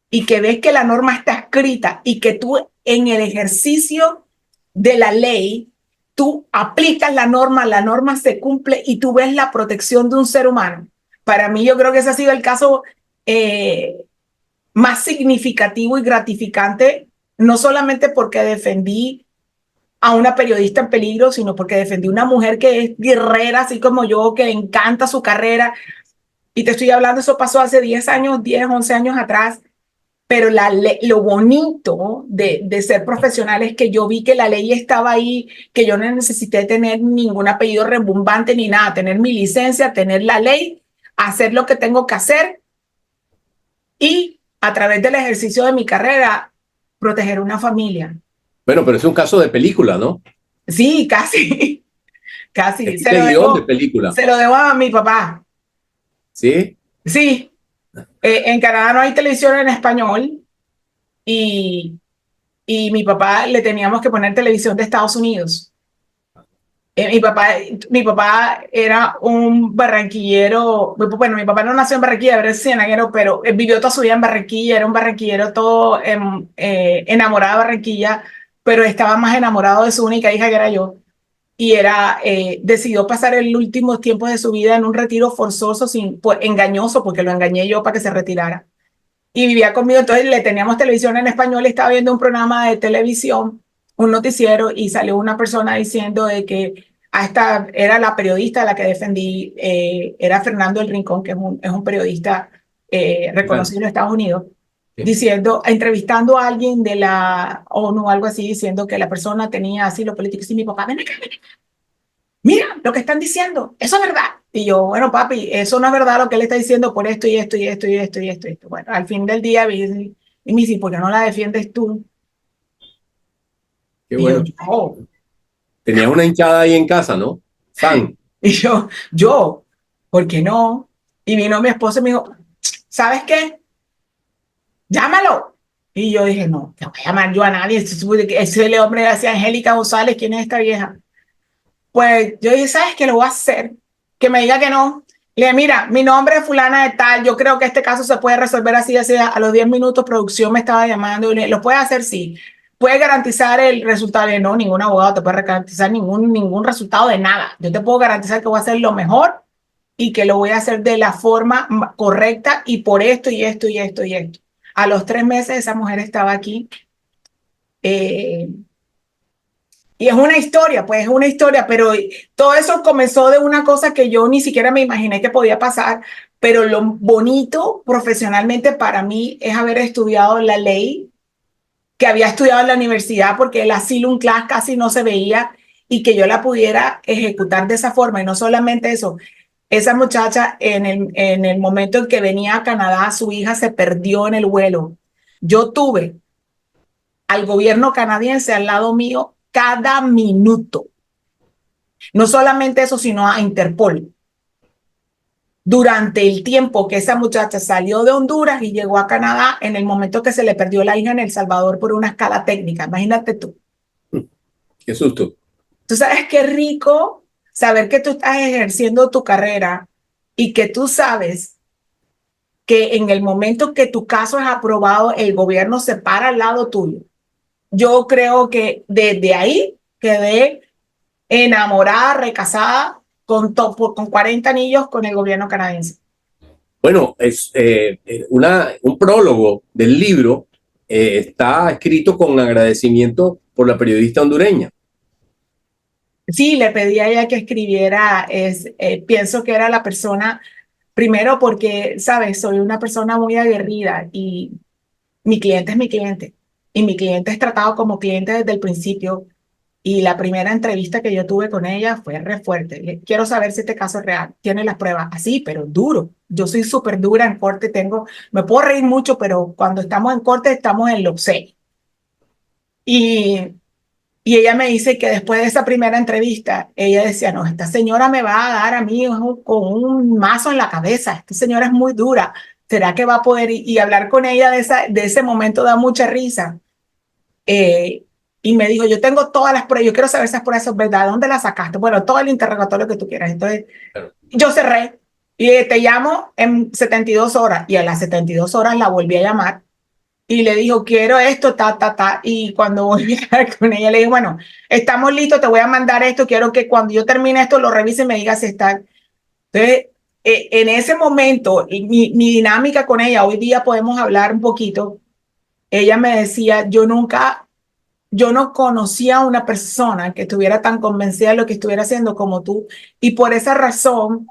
y que ves que la norma está escrita y que tú en el ejercicio de la ley, tú aplicas la norma se cumple y tú ves la protección de un ser humano? Para mí yo creo que ese ha sido el caso más significativo y gratificante, no solamente porque defendí a una periodista en peligro, sino porque defendí a una mujer que es guerrera, así como yo, que le encanta su carrera. Y te estoy hablando, eso pasó hace 10 años, 10, 11 años atrás, pero lo bonito de ser profesional es que yo vi que la ley estaba ahí, que yo no necesité tener ningún apellido rebumbante ni nada, tener mi licencia, tener la ley, hacer lo que tengo que hacer y a través del ejercicio de mi carrera, proteger una familia. Bueno, pero es un caso de película, ¿no? Sí, casi, casi. Es de guión de película. Se lo debo a mi papá. ¿Sí? Sí, en Canadá no hay televisión en español y, y mi papá le teníamos que poner televisión de Estados Unidos. Mi mi papá era un barranquillero, bueno, mi papá no nació en Barranquilla, era ciénaguero, pero vivió toda su vida en Barranquilla, era un barranquillero todo enamorado de Barranquilla, pero estaba más enamorado de su única hija que era yo. Y decidió pasar el último tiempo de su vida en un retiro forzoso, pues, engañoso, porque lo engañé yo para que se retirara. Y vivía conmigo, entonces le teníamos televisión en español, estaba viendo un programa de televisión, un noticiero, y salió una persona diciendo de que a esta era la periodista a la que defendí, era Fernando El Rincón, que es un periodista reconocido en Estados Unidos. diciendo, entrevistando a alguien de la ONU o algo así, diciendo que la persona tenía asilo político. Y mi papá, ven acá, mira lo que están diciendo, eso es verdad. Y yo, bueno, papi, eso no es verdad lo que él está diciendo por esto y esto y esto y esto y esto y esto. Bueno, al fin del día, y me dice, ¿por qué no la defiendes tú? Qué Y yo, bueno. Tenías una hinchada ahí en casa, ¿no? Fan. y yo, ¿por qué no? Y vino mi esposo y me dijo, ¿sabes qué? Llámalo. Y yo dije, no, te voy a llamar yo a nadie. Ese es el hombre de Angélica González, ¿quién es esta vieja? Pues yo dije, ¿sabes qué? Lo voy a hacer. Que me diga que no. Le dije, mira, mi nombre es fulana de tal, yo creo que este caso se puede resolver así, así. A los 10 minutos producción me estaba llamando y le dije, ¿lo puede hacer? Sí. ¿Puede garantizar el resultado? Le dije, no, ningún abogado te puede garantizar ningún resultado de nada. Yo te puedo garantizar que voy a hacer lo mejor y que lo voy a hacer de la forma correcta y por esto y esto y esto y esto. A los 3 meses esa mujer estaba aquí. Eh, y es una historia, pues es una historia, pero todo eso comenzó de una cosa que yo ni siquiera me imaginé que podía pasar, pero lo bonito profesionalmente para mí es haber estudiado la ley, que había estudiado en la universidad, porque el asylum class casi no se veía y que yo la pudiera ejecutar de esa forma. Y no solamente eso, esa muchacha en el momento en que venía a Canadá, su hija se perdió en el vuelo. Yo tuve al gobierno canadiense al lado mío cada minuto. No solamente eso, sino a Interpol. Durante el tiempo que esa muchacha salió de Honduras y llegó a Canadá, en el momento que se le perdió la hija en El Salvador por una escala técnica. Imagínate tú. Qué susto. Tú sabes qué rico saber que tú estás ejerciendo tu carrera y que tú sabes que en el momento que tu caso es aprobado, el gobierno se para al lado tuyo. Yo creo que desde ahí quedé enamorada, recasada, con 40 anillos con el gobierno canadiense. Bueno, es un prólogo del libro está escrito con agradecimiento por la periodista hondureña. Sí, le pedí a ella que escribiera, pienso que era la persona, primero porque, sabes, soy una persona muy aguerrida y mi cliente es mi cliente y mi cliente es tratado como cliente desde el principio. Y la primera entrevista que yo tuve con ella fue re fuerte. Quiero saber si este caso es real. Tiene las pruebas. Así, pero duro. Yo soy súper dura en corte. Me puedo reír mucho, pero cuando estamos en corte estamos en lo sé. Y, y ella me dice que después de esa primera entrevista, ella decía, no, esta señora me va a dar a mí con un mazo en la cabeza. Esta señora es muy dura. ¿Será que va a poder? Y hablar con ella de ese momento da mucha risa. Eh, y me dijo, yo tengo todas las pruebas, yo quiero saber esas pruebas son verdad, ¿dónde las sacaste? Bueno, todo el interrogatorio que tú quieras. Entonces, Claro. yo cerré y te llamo en 72 horas. Y a las 72 horas la volví a llamar y le dijo, quiero esto, ta, ta, ta. Y cuando volví a hablar con ella, le dije, bueno, estamos listos, te voy a mandar esto, quiero que cuando yo termine esto lo revise y me digas si está. Entonces, en ese momento, mi dinámica con ella, hoy día podemos hablar un poquito. Ella me decía, yo no conocía a una persona que estuviera tan convencida de lo que estuviera haciendo como tú. Y por esa razón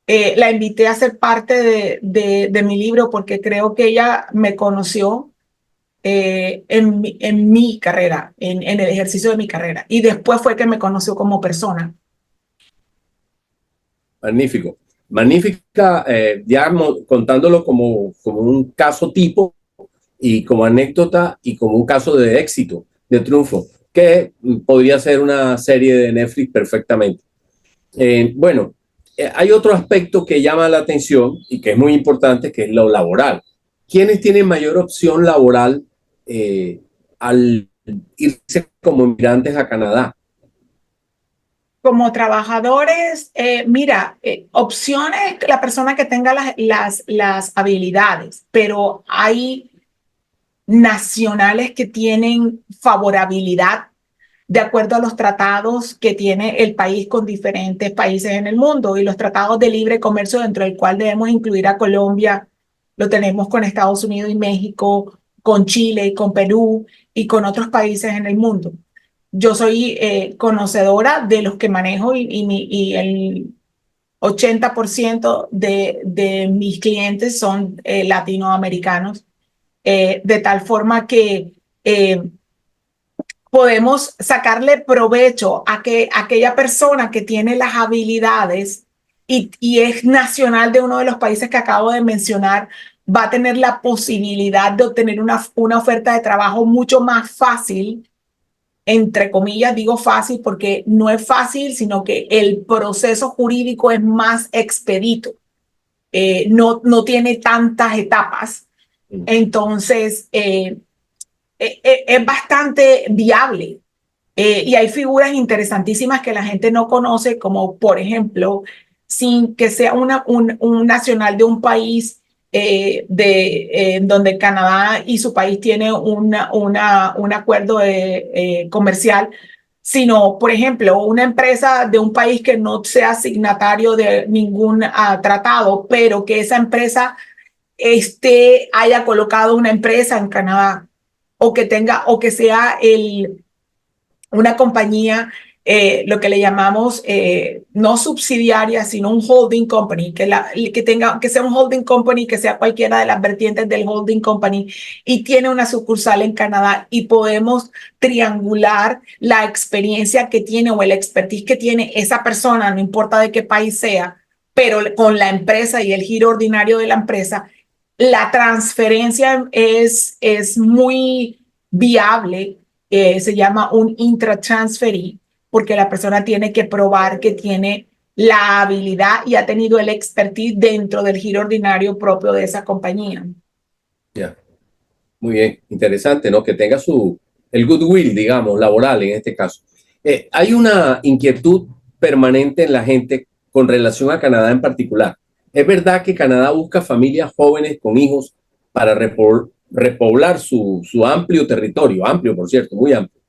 la invité a ser parte de mi libro porque creo que ella me conoció en mi carrera, en el ejercicio de mi carrera. Y después fue que me conoció como persona. Magnífico. Magnífica, ya contándolo como un caso tipo y como anécdota y como un caso de éxito, de triunfo, que podría ser una serie de Netflix perfectamente. Bueno, hay otro aspecto que llama la atención y que es muy importante, que es lo laboral. ¿Quiénes tienen mayor opción laboral al irse como migrantes a Canadá? Como trabajadores, mira, opciones, la persona que tenga las habilidades, pero hay nacionales que tienen favorabilidad de acuerdo a los tratados que tiene el país con diferentes países en el mundo y los tratados de libre comercio dentro del cual debemos incluir a Colombia, lo tenemos con Estados Unidos y México, con Chile, con Perú y con otros países en el mundo. Yo soy conocedora de los que manejo 80% de mis clientes son latinoamericanos, de tal forma que podemos sacarle provecho a que aquella persona que tiene las habilidades y es nacional de uno de los países que acabo de mencionar, va a tener la posibilidad de obtener una oferta de trabajo mucho más fácil, entre comillas, digo fácil porque no es fácil, sino que el proceso jurídico es más expedito, no tiene tantas etapas. Entonces, es bastante viable. Y hay figuras interesantísimas que la gente no conoce, como por ejemplo, sin que sea un nacional de un país donde Canadá y su país tiene un acuerdo comercial, sino, por ejemplo, una empresa de un país que no sea signatario de ningún tratado, pero que esa empresa haya colocado una empresa en Canadá o que sea una compañía, lo que le llamamos no subsidiaria, sino un holding company, que sea un holding company, que sea cualquiera de las vertientes del holding company y tiene una sucursal en Canadá y podemos triangular la experiencia que tiene o el expertise que tiene esa persona, no importa de qué país sea, pero con la empresa y el giro ordinario de la empresa, la transferencia es muy viable. Se llama un intratransferee, porque la persona tiene que probar que tiene la habilidad y ha tenido el expertise dentro del giro ordinario propio de esa compañía. Ya, muy bien, interesante, ¿no? Que tenga el goodwill, digamos, laboral en este caso. Hay una inquietud permanente en la gente con relación a Canadá en particular. Es verdad que Canadá busca familias jóvenes con hijos para repoblar su amplio territorio, amplio, por cierto, muy amplio.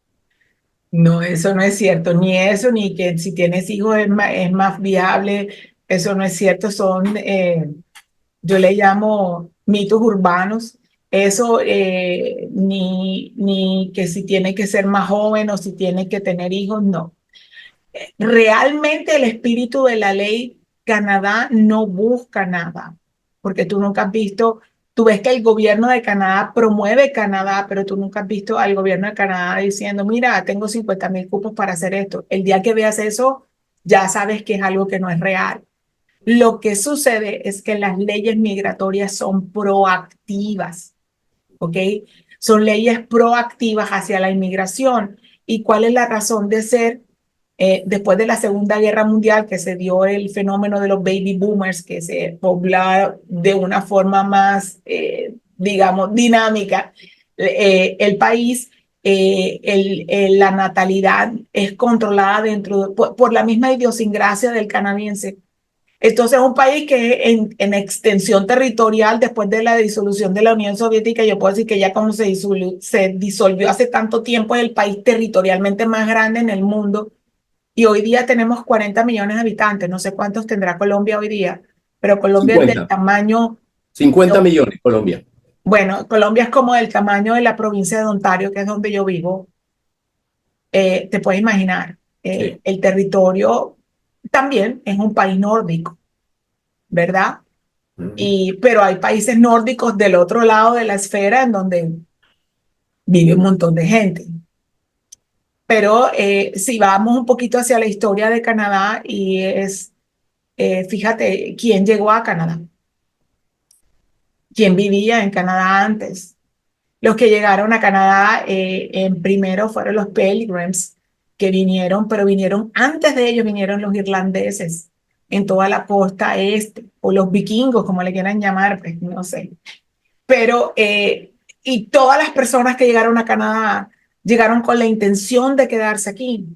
No, eso no es cierto, ni eso, ni que si tienes hijos es más viable, eso no es cierto, yo le llamo mitos urbanos, eso ni que si tiene que ser más joven o si tiene que tener hijos, no. Realmente el espíritu de la ley, Canadá no busca nada, porque tú nunca has visto, tú ves que el gobierno de Canadá promueve Canadá, pero tú nunca has visto al gobierno de Canadá diciendo, mira, tengo 50,000 cupos para hacer esto. El día que veas eso, ya sabes que es algo que no es real. Lo que sucede es que las leyes migratorias son proactivas, ¿ok? Son leyes proactivas hacia la inmigración. ¿Y cuál es la razón de ser? Después de la Segunda Guerra Mundial, que se dio el fenómeno de los baby boomers, que se pobla de una forma más, digamos, dinámica el país, la natalidad es controlada por la misma idiosincrasia del canadiense. Entonces, es un país que en extensión territorial, después de la disolución de la Unión Soviética, yo puedo decir que ya como se disolvió hace tanto tiempo, es el país territorialmente más grande en el mundo. Y hoy día tenemos 40 millones de habitantes. No sé cuántos tendrá Colombia hoy día, pero Colombia es del 50, tamaño. 50 millones, Colombia. Bueno, Colombia es como del tamaño de la provincia de Ontario, que es donde yo vivo. Te puedes imaginar, Sí. el territorio también es un país nórdico, ¿verdad? Pero hay países nórdicos del otro lado de la esfera en donde vive un montón de gente. Pero si vamos un poquito hacia la historia de Canadá fíjate, ¿quién llegó a Canadá? ¿Quién vivía en Canadá antes? Los que llegaron a Canadá en primero fueron los Pilgrims que vinieron, pero vinieron antes de ellos, vinieron los irlandeses en toda la costa este, o los vikingos, como le quieran llamar, pues no sé. Pero, y todas las personas que llegaron a Canadá llegaron con la intención de quedarse aquí.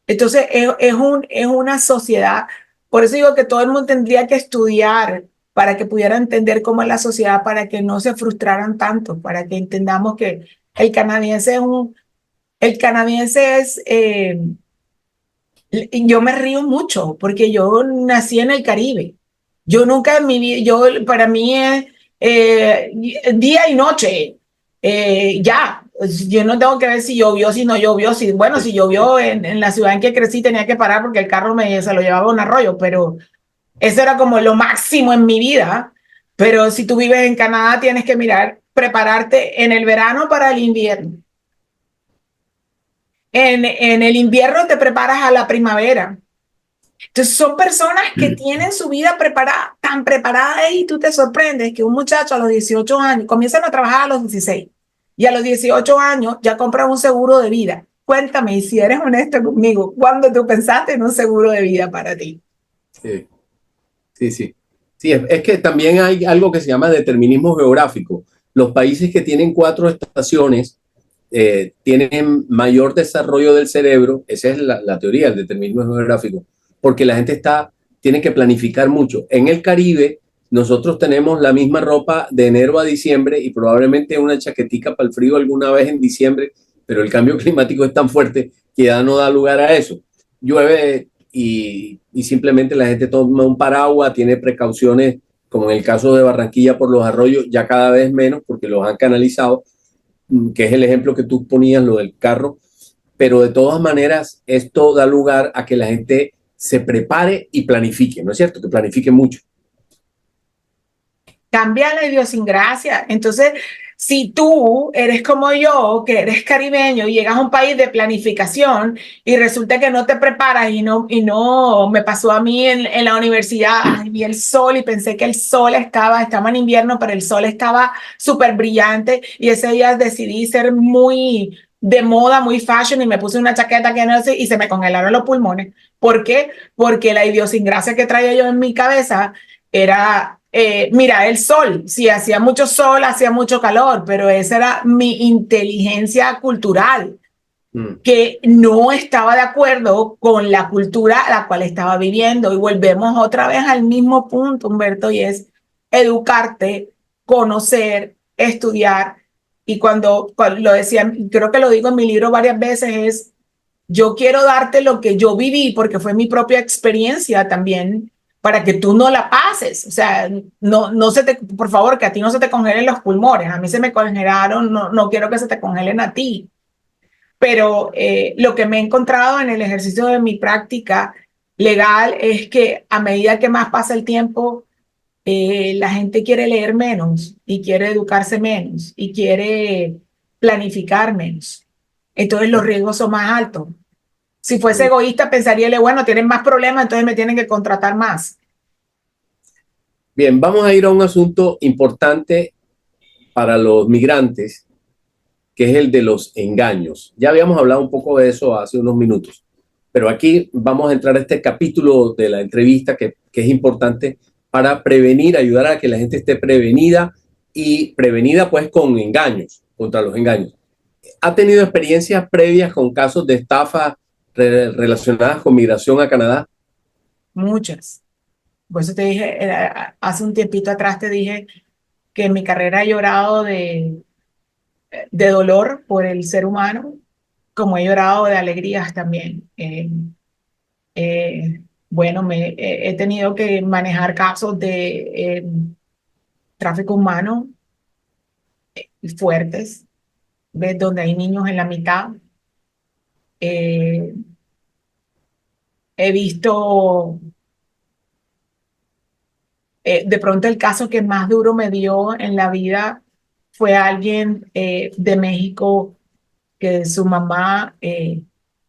Entonces, es una sociedad, por eso digo que todo el mundo tendría que estudiar para que pudiera entender cómo es la sociedad, para que no se frustraran tanto, para que entendamos que el canadiense yo me río mucho porque yo nací en el Caribe. Yo nunca en mi vida, para mí es día y noche, ya. yo no tengo que ver si llovió, si no llovió, si, bueno, si llovió en la ciudad en que crecí tenía que parar porque el carro se lo llevaba a un arroyo, pero eso era como lo máximo en mi vida. Pero si tú vives en Canadá tienes que mirar, prepararte en el verano para el invierno. En el invierno te preparas a la primavera. Entonces son personas que tienen su vida preparada, tan preparada y tú te sorprendes que un muchacho a los 18 años comienzan a trabajar a los 16 y a los 18 años ya compra un seguro de vida. Cuéntame, y si eres honesto conmigo, ¿cuándo tú pensaste en un seguro de vida para ti? Sí, sí, sí. Sí, es que también hay algo que se llama determinismo geográfico. Los países que tienen 4 estaciones tienen mayor desarrollo del cerebro, esa es la teoría del determinismo geográfico, porque la gente tiene que planificar mucho. En el Caribe, nosotros tenemos la misma ropa de enero a diciembre y probablemente una chaquetica para el frío alguna vez en diciembre, pero el cambio climático es tan fuerte que ya no da lugar a eso. Llueve y simplemente la gente toma un paraguas, tiene precauciones, como en el caso de Barranquilla por los arroyos, ya cada vez menos porque los han canalizado, que es el ejemplo que tú ponías, lo del carro, pero de todas maneras esto da lugar a que la gente se prepare y planifique, ¿no es cierto? Que planifique mucho. Cambia la idiosincrasia. Entonces, si tú eres como yo, que eres caribeño, y llegas a un país de planificación y resulta que no te preparas y no me pasó a mí en la universidad, ay, vi el sol y pensé que el sol estaba en invierno, pero el sol estaba súper brillante y ese día decidí ser muy de moda, muy fashion y me puse una chaqueta que no sé y se me congelaron los pulmones. ¿Por qué? Porque la idiosincrasia que traía yo en mi cabeza era, mira, el sol, si hacía mucho sol, hacía mucho calor, pero esa era mi inteligencia cultural, que no estaba de acuerdo con la cultura a la cual estaba viviendo. Y volvemos otra vez al mismo punto, Humberto, y es educarte, conocer, estudiar. Y cuando lo decía, creo que lo digo en mi libro varias veces, es yo quiero darte lo que yo viví porque fue mi propia experiencia también para que tú no la pases. O sea, no se te, por favor, que a ti no se te congelen los pulmones. A mí se me congelaron, no quiero que se te congelen a ti. Pero lo que me he encontrado en el ejercicio de mi práctica legal es que a medida que más pasa el tiempo, la gente quiere leer menos y quiere educarse menos y quiere planificar menos. Entonces los riesgos son más altos. Si fuese egoísta, pensaría, bueno, tienen más problemas, entonces me tienen que contratar más. Bien, vamos a ir a un asunto importante para los migrantes, que es el de los engaños. Ya habíamos hablado un poco de eso hace unos minutos, pero aquí vamos a entrar a este capítulo de la entrevista que es importante para prevenir, ayudar a que la gente esté prevenida y prevenida pues con engaños, contra los engaños. ¿Ha tenido experiencias previas con casos de estafa relacionadas con migración a Canadá? Muchas. Por eso te dije, hace un tiempito atrás te dije que en mi carrera he llorado de dolor por el ser humano, como he llorado de alegrías también. Bueno, he tenido que manejar casos de tráfico humano fuertes, ¿ves? Donde hay niños en la mitad. Eh, he visto, de pronto el caso que más duro me dio en la vida fue alguien de México que su mamá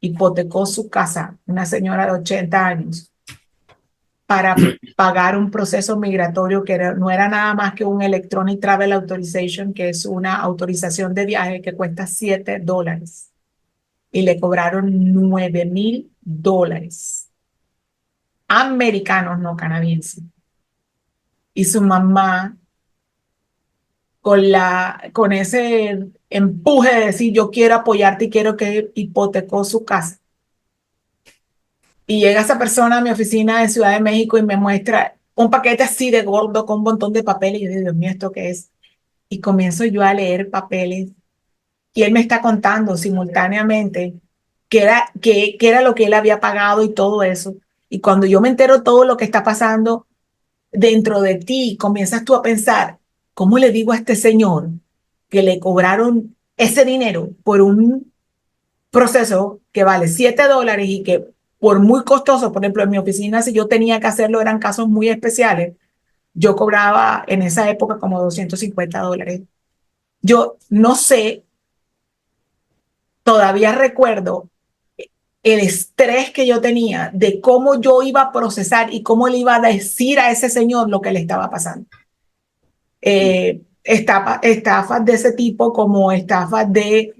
hipotecó su casa, una señora de 80 años, para pagar un proceso migratorio que no era nada más que un Electronic Travel Authorization, que es una autorización de viaje que cuesta $7. Y le cobraron $9,000. Americanos, no canadienses. Y su mamá, con ese empuje de decir, yo quiero apoyarte y quiero que hipotecó su casa. Y llega esa persona a mi oficina de Ciudad de México y me muestra un paquete así de gordo con un montón de papeles. Y yo digo, Dios mío, ¿esto qué es? Y comienzo yo a leer papeles y él me está contando simultáneamente qué era lo que él había pagado y todo eso. Y cuando yo me entero todo lo que está pasando dentro de ti, comienzas tú a pensar, ¿cómo le digo a este señor que le cobraron ese dinero por un proceso que vale $7 y que por muy costoso, por ejemplo, en mi oficina, si yo tenía que hacerlo, eran casos muy especiales, yo cobraba en esa época como $250. Yo no sé, todavía recuerdo el estrés que yo tenía de cómo yo iba a procesar y cómo le iba a decir a ese señor lo que le estaba pasando. Estafas de ese tipo, como estafas de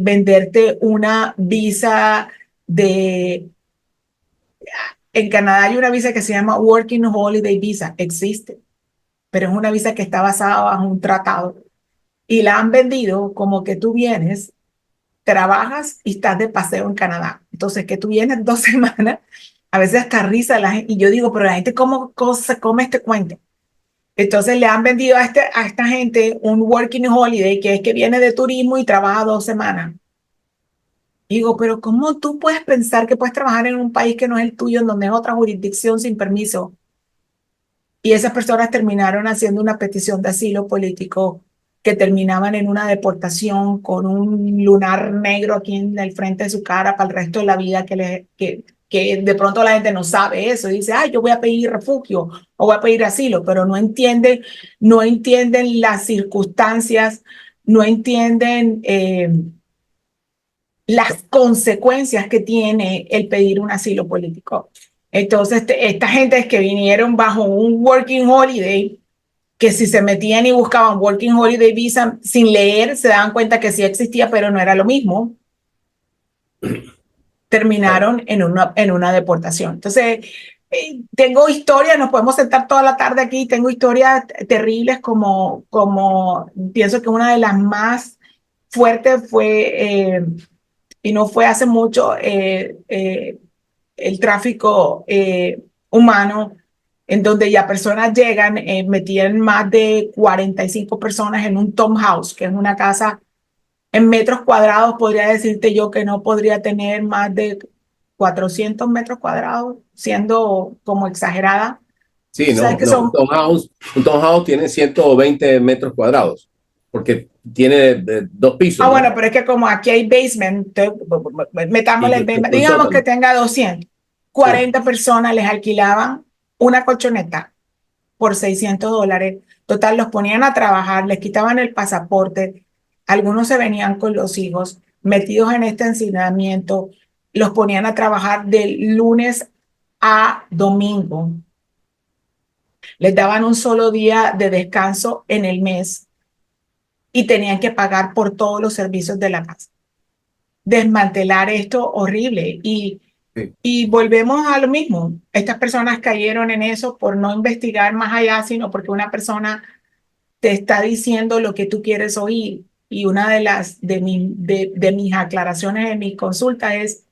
venderte una visa de... En Canadá hay una visa que se llama Working Holiday Visa, existe, pero es una visa que está basada bajo un tratado y la han vendido como que tú vienes, trabajas y estás de paseo en Canadá. Entonces, que tú vienes 2 semanas, a veces hasta risa la gente, y yo digo, pero la gente cómo se come este cuento. Entonces le han vendido a esta gente un working holiday, que es que viene de turismo y trabaja 2 semanas. Digo, pero ¿cómo tú puedes pensar que puedes trabajar en un país que no es el tuyo, en donde es otra jurisdicción sin permiso? Y esas personas terminaron haciendo una petición de asilo político que terminaban en una deportación con un lunar negro aquí en el frente de su cara para el resto de la vida, que de pronto la gente no sabe eso y dice, ay, yo voy a pedir refugio o voy a pedir asilo, pero no entienden las circunstancias, no entienden las consecuencias que tiene el pedir un asilo político. Entonces, esta gente es que vinieron bajo un working holiday, que si se metían y buscaban working holiday visa sin leer, se daban cuenta que sí existía, pero no era lo mismo, Claro. terminaron en una deportación. Entonces, tengo historias, nos podemos sentar toda la tarde aquí, tengo historias terribles como pienso que una de las más fuertes fue, y no fue hace mucho, el tráfico humano, en donde ya personas llegan, metían más de 45 personas en un townhouse, que es una casa en metros cuadrados, podría decirte yo que no podría tener más de 400 metros cuadrados, siendo como exagerada. Sí, Tú sabes no, que no, son... un townhouse tiene 120 metros cuadrados, porque tiene 2 pisos, Bueno, ¿no? pero es que como aquí hay basement, Y metámosle el basement, un digamos que sótano. tenga 200. Sí. 40 personas les alquilaban una colchoneta por $600. Total, los ponían a trabajar, les quitaban el pasaporte, algunos se venían con los hijos metidos en este hacinamiento, los ponían a trabajar de lunes a domingo, les daban un solo día de descanso en el mes y tenían que pagar por todos los servicios de la casa. Desmantelar esto horrible Sí. y volvemos a lo mismo. Estas personas cayeron en eso por no investigar más allá, sino porque una persona te está diciendo lo que tú quieres oír. Y una de mis aclaraciones en mi consulta es,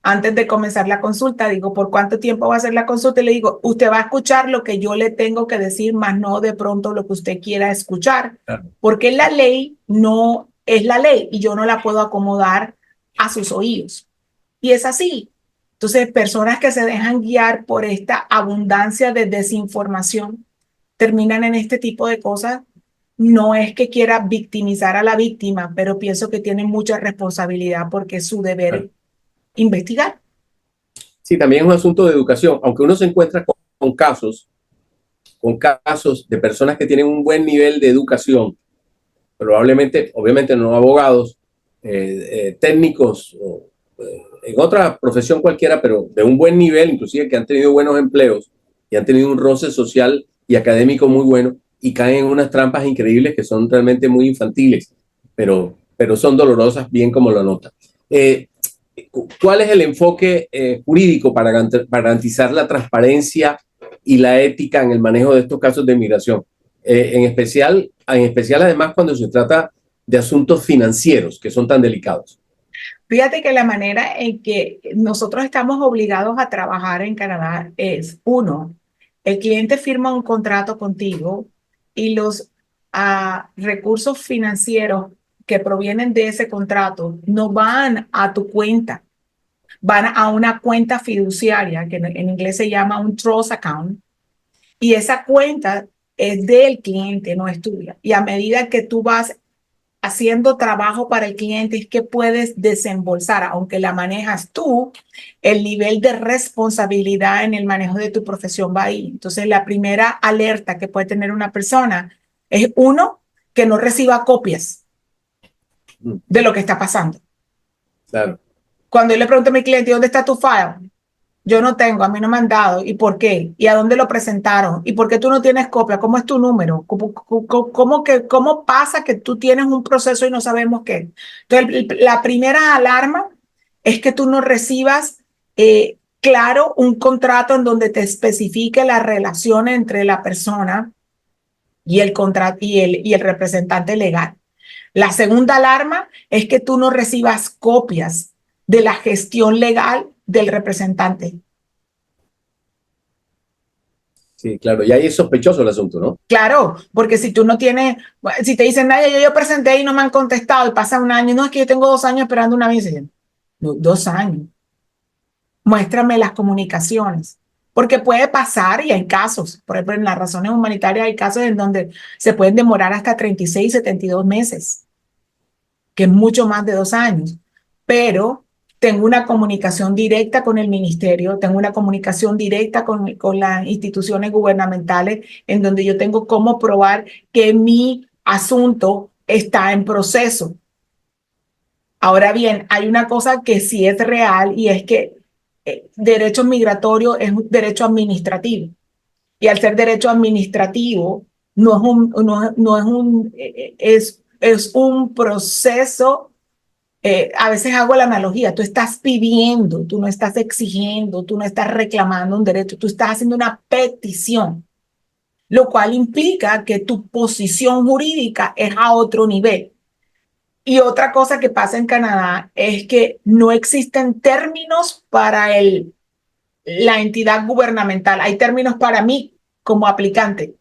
antes de comenzar la consulta, digo, ¿por cuánto tiempo va a ser la consulta? Y le digo, usted va a escuchar lo que yo le tengo que decir, más no de pronto lo que usted quiera escuchar, Claro. porque la ley no es la ley y yo no la puedo acomodar a sus oídos. Y es así. Entonces, personas que se dejan guiar por esta abundancia de desinformación terminan en este tipo de cosas. No es que quiera victimizar a la víctima, pero pienso que tienen mucha responsabilidad porque es su deber Claro. investigar. Sí, también es un asunto de educación, aunque uno se encuentra con casos de personas que tienen un buen nivel de educación, probablemente, obviamente no abogados, técnicos, en otra profesión cualquiera, pero de un buen nivel, inclusive que han tenido buenos empleos y han tenido un roce social y académico muy bueno y caen en unas trampas increíbles que son realmente muy infantiles, pero son dolorosas, bien como lo nota. ¿Cuál es el enfoque jurídico para garantizar la transparencia y la ética en el manejo de estos casos de migración? En especial, además, cuando se trata de asuntos financieros que son tan delicados. Fíjate que la manera en que nosotros estamos obligados a trabajar en Canadá es, uno, el cliente firma un contrato contigo y los recursos financieros que provienen de ese contrato no van a tu cuenta, van a una cuenta fiduciaria, que en inglés se llama un trust account, y esa cuenta es del cliente, no es tuya. Y a medida que tú vas haciendo trabajo para el cliente es que puedes desembolsar, aunque la manejas tú, el nivel de responsabilidad en el manejo de tu profesión va ahí. Entonces, la primera alerta que puede tener una persona es, uno, que no reciba copias de lo que está pasando. Claro. Cuando yo le pregunto a mi cliente, ¿dónde está tu file? Yo no tengo, a mí no me han dado. ¿Y por qué? ¿Y a dónde lo presentaron? ¿Y por qué tú no tienes copia? ¿Cómo es tu número? ¿Cómo pasa que tú tienes un proceso y no sabemos qué? Entonces, la primera alarma es que tú no recibas claro un contrato en donde te especifique la relación entre la persona y el representante legal. La segunda alarma es que tú no recibas copias de la gestión legal del representante. Sí, claro. Y ahí es sospechoso el asunto, ¿no? Claro, porque si tú no tienes, si te dicen, Nadia, yo presenté y no me han contestado y pasa un año, no, es que yo tengo 2 años esperando una visa. No, 2 años. Muéstrame las comunicaciones. Porque puede pasar y hay casos, por ejemplo, en las razones humanitarias hay casos en donde se pueden demorar hasta 36, 72 meses, que es mucho más de 2 años. Pero tengo una comunicación directa con el ministerio, tengo una comunicación directa con las instituciones gubernamentales en donde yo tengo cómo probar que mi asunto está en proceso. Ahora bien, hay una cosa que sí es real y es que derecho migratorio es un derecho administrativo. Y al ser derecho administrativo, es un proceso. A veces hago la analogía, tú estás pidiendo, tú no estás exigiendo, tú no estás reclamando un derecho, tú estás haciendo una petición, lo cual implica que tu posición jurídica es a otro nivel. Y otra cosa que pasa en Canadá es que no existen términos para la entidad gubernamental, hay términos para mí como aplicante.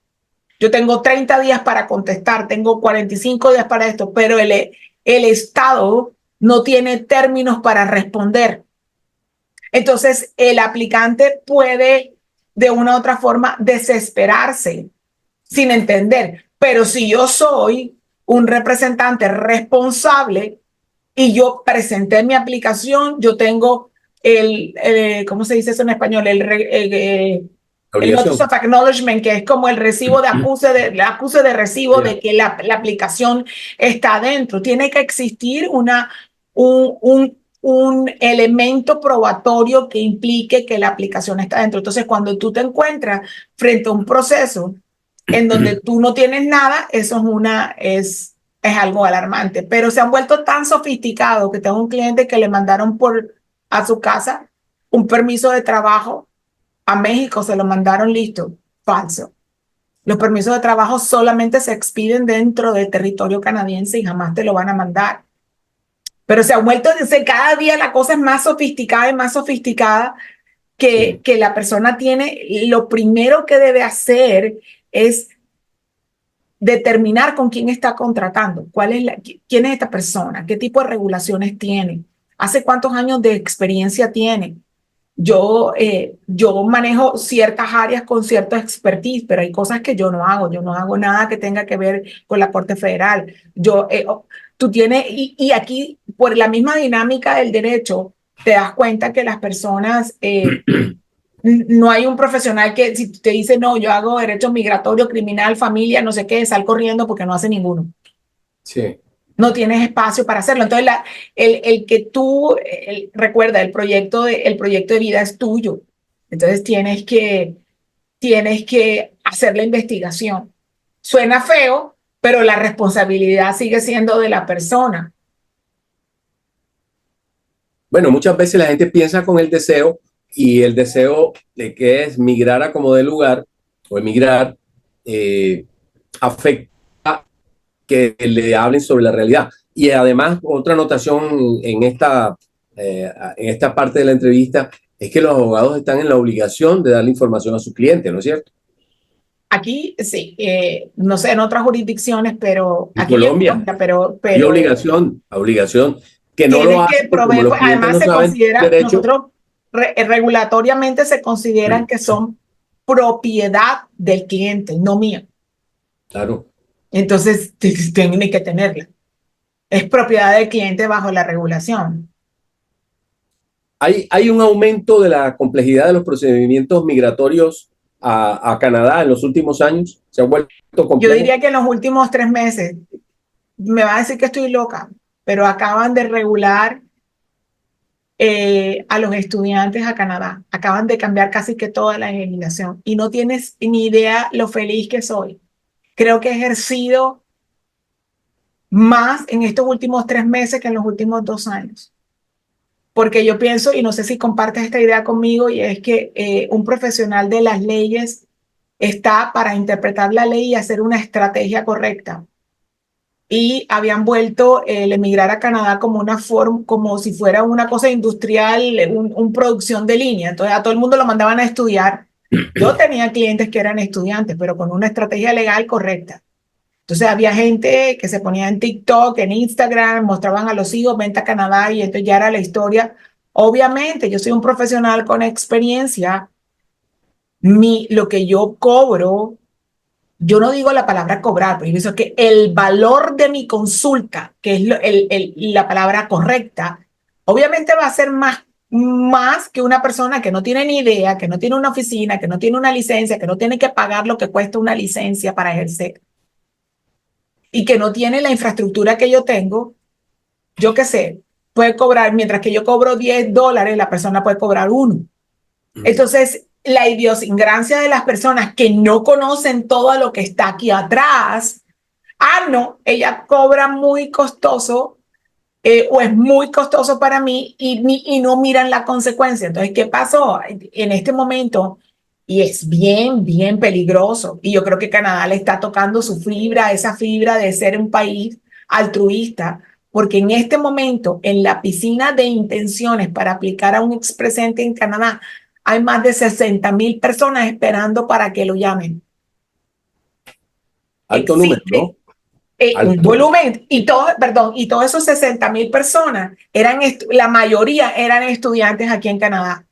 Yo tengo 30 días para contestar, tengo 45 días para esto, pero el Estado no tiene términos para responder. Entonces, el aplicante puede de una u otra forma desesperarse sin entender. Pero si yo soy un representante responsable y yo presenté mi aplicación, yo tengo ¿cómo se dice eso en español? El Notice Obligación. of Acknowledgement, que es como el recibo de acuse de recibo de que la aplicación está adentro. Tiene que existir un elemento probatorio que implique que la aplicación está adentro. Entonces, cuando tú te encuentras frente a un proceso en donde tú no tienes nada, eso es algo alarmante. Pero se han vuelto tan sofisticados que tengo un cliente que le mandaron a su casa un permiso de trabajo. A México se lo mandaron listo, falso. Los permisos de trabajo solamente se expiden dentro del territorio canadiense y jamás te lo van a mandar. Pero se ha vuelto, cada día la cosa es más sofisticada y más sofisticada que la persona tiene. Lo primero que debe hacer es determinar con quién está contratando, quién es esta persona, qué tipo de regulaciones tiene, hace cuántos años de experiencia tiene. Yo manejo ciertas áreas con cierta expertise, pero hay cosas que yo no hago. Yo no hago nada que tenga que ver con la Corte Federal. Tú tienes, y aquí, por la misma dinámica del derecho, te das cuenta que las personas, no hay un profesional que si te dice, no, yo hago derecho migratorio, criminal, familia, no sé qué, sal corriendo porque no hace ninguno. Sí. No tienes espacio para hacerlo. Entonces, el que tú, recuerda, el proyecto de vida es tuyo. Entonces, tienes que hacer la investigación. Suena feo, pero la responsabilidad sigue siendo de la persona. Bueno, muchas veces la gente piensa con el deseo y el deseo de que es migrar a como de lugar o emigrar afecta que le hablen sobre la realidad. Y además, otra anotación en esta parte de la entrevista es que los abogados están en la obligación de darle información a su cliente, ¿no es cierto? Aquí sí, no sé en otras jurisdicciones, pero En aquí en Colombia Colombia, hay pero obligación, que no lo tienes que hacen porque como proveer, los pues, clientes además no se saben considera, derecho. nosotros regulatoriamente se consideran que son propiedad del cliente, no mía. Claro. Entonces, tienen que tenerla. es propiedad del cliente bajo la regulación. Hay un aumento de la complejidad de los procedimientos migratorios a Canadá en los últimos años. Se ha vuelto Yo complejo. diría que en los últimos 3 meses, me va a decir que estoy loca, pero acaban de regular a los estudiantes a Canadá. Acaban de cambiar casi que toda la legislación y no tienes ni idea lo feliz que soy. Creo que he ejercido más en estos últimos 3 meses que en los últimos 2 años. Porque yo pienso, y no sé si compartes esta idea conmigo, y es que un profesional de las leyes está para interpretar la ley y hacer una estrategia correcta. Y habían vuelto el emigrar a Canadá como una forma, como si fuera una cosa industrial, un producción de línea. Entonces a todo el mundo lo mandaban a estudiar. Yo tenía clientes que eran estudiantes, pero con una estrategia legal correcta. Entonces había gente que se ponía en TikTok, en Instagram, mostraban a los hijos, vente a Canadá y esto ya era la historia. Obviamente, yo soy un profesional con experiencia. Lo que yo cobro, yo no digo la palabra cobrar, pero yo pienso que el valor de mi consulta, que es la palabra correcta, obviamente va a ser más que una persona que no tiene ni idea, que no tiene una oficina, que no tiene una licencia, que no tiene que pagar lo que cuesta una licencia para ejercer y que no tiene la infraestructura que yo tengo. Yo qué sé, puede cobrar, mientras que yo cobro $10, la persona puede cobrar uno. Entonces, la idiosincrasia de las personas que no conocen todo lo que está aquí atrás, no, ella cobra muy costoso o es muy costoso para mí y no miran la consecuencia. Entonces, ¿qué pasó en este momento? Y es bien, bien peligroso. Y yo creo que Canadá le está tocando su fibra, esa fibra de ser un país altruista, porque en este momento, en la piscina de intenciones para aplicar a un expresidente en Canadá, hay más de 60,000 personas esperando para que lo llamen. Alto número, Existe ¿no? un Alto. volumen y todo, perdón, y todos esos 60,000 personas la mayoría eran estudiantes aquí en Canadá.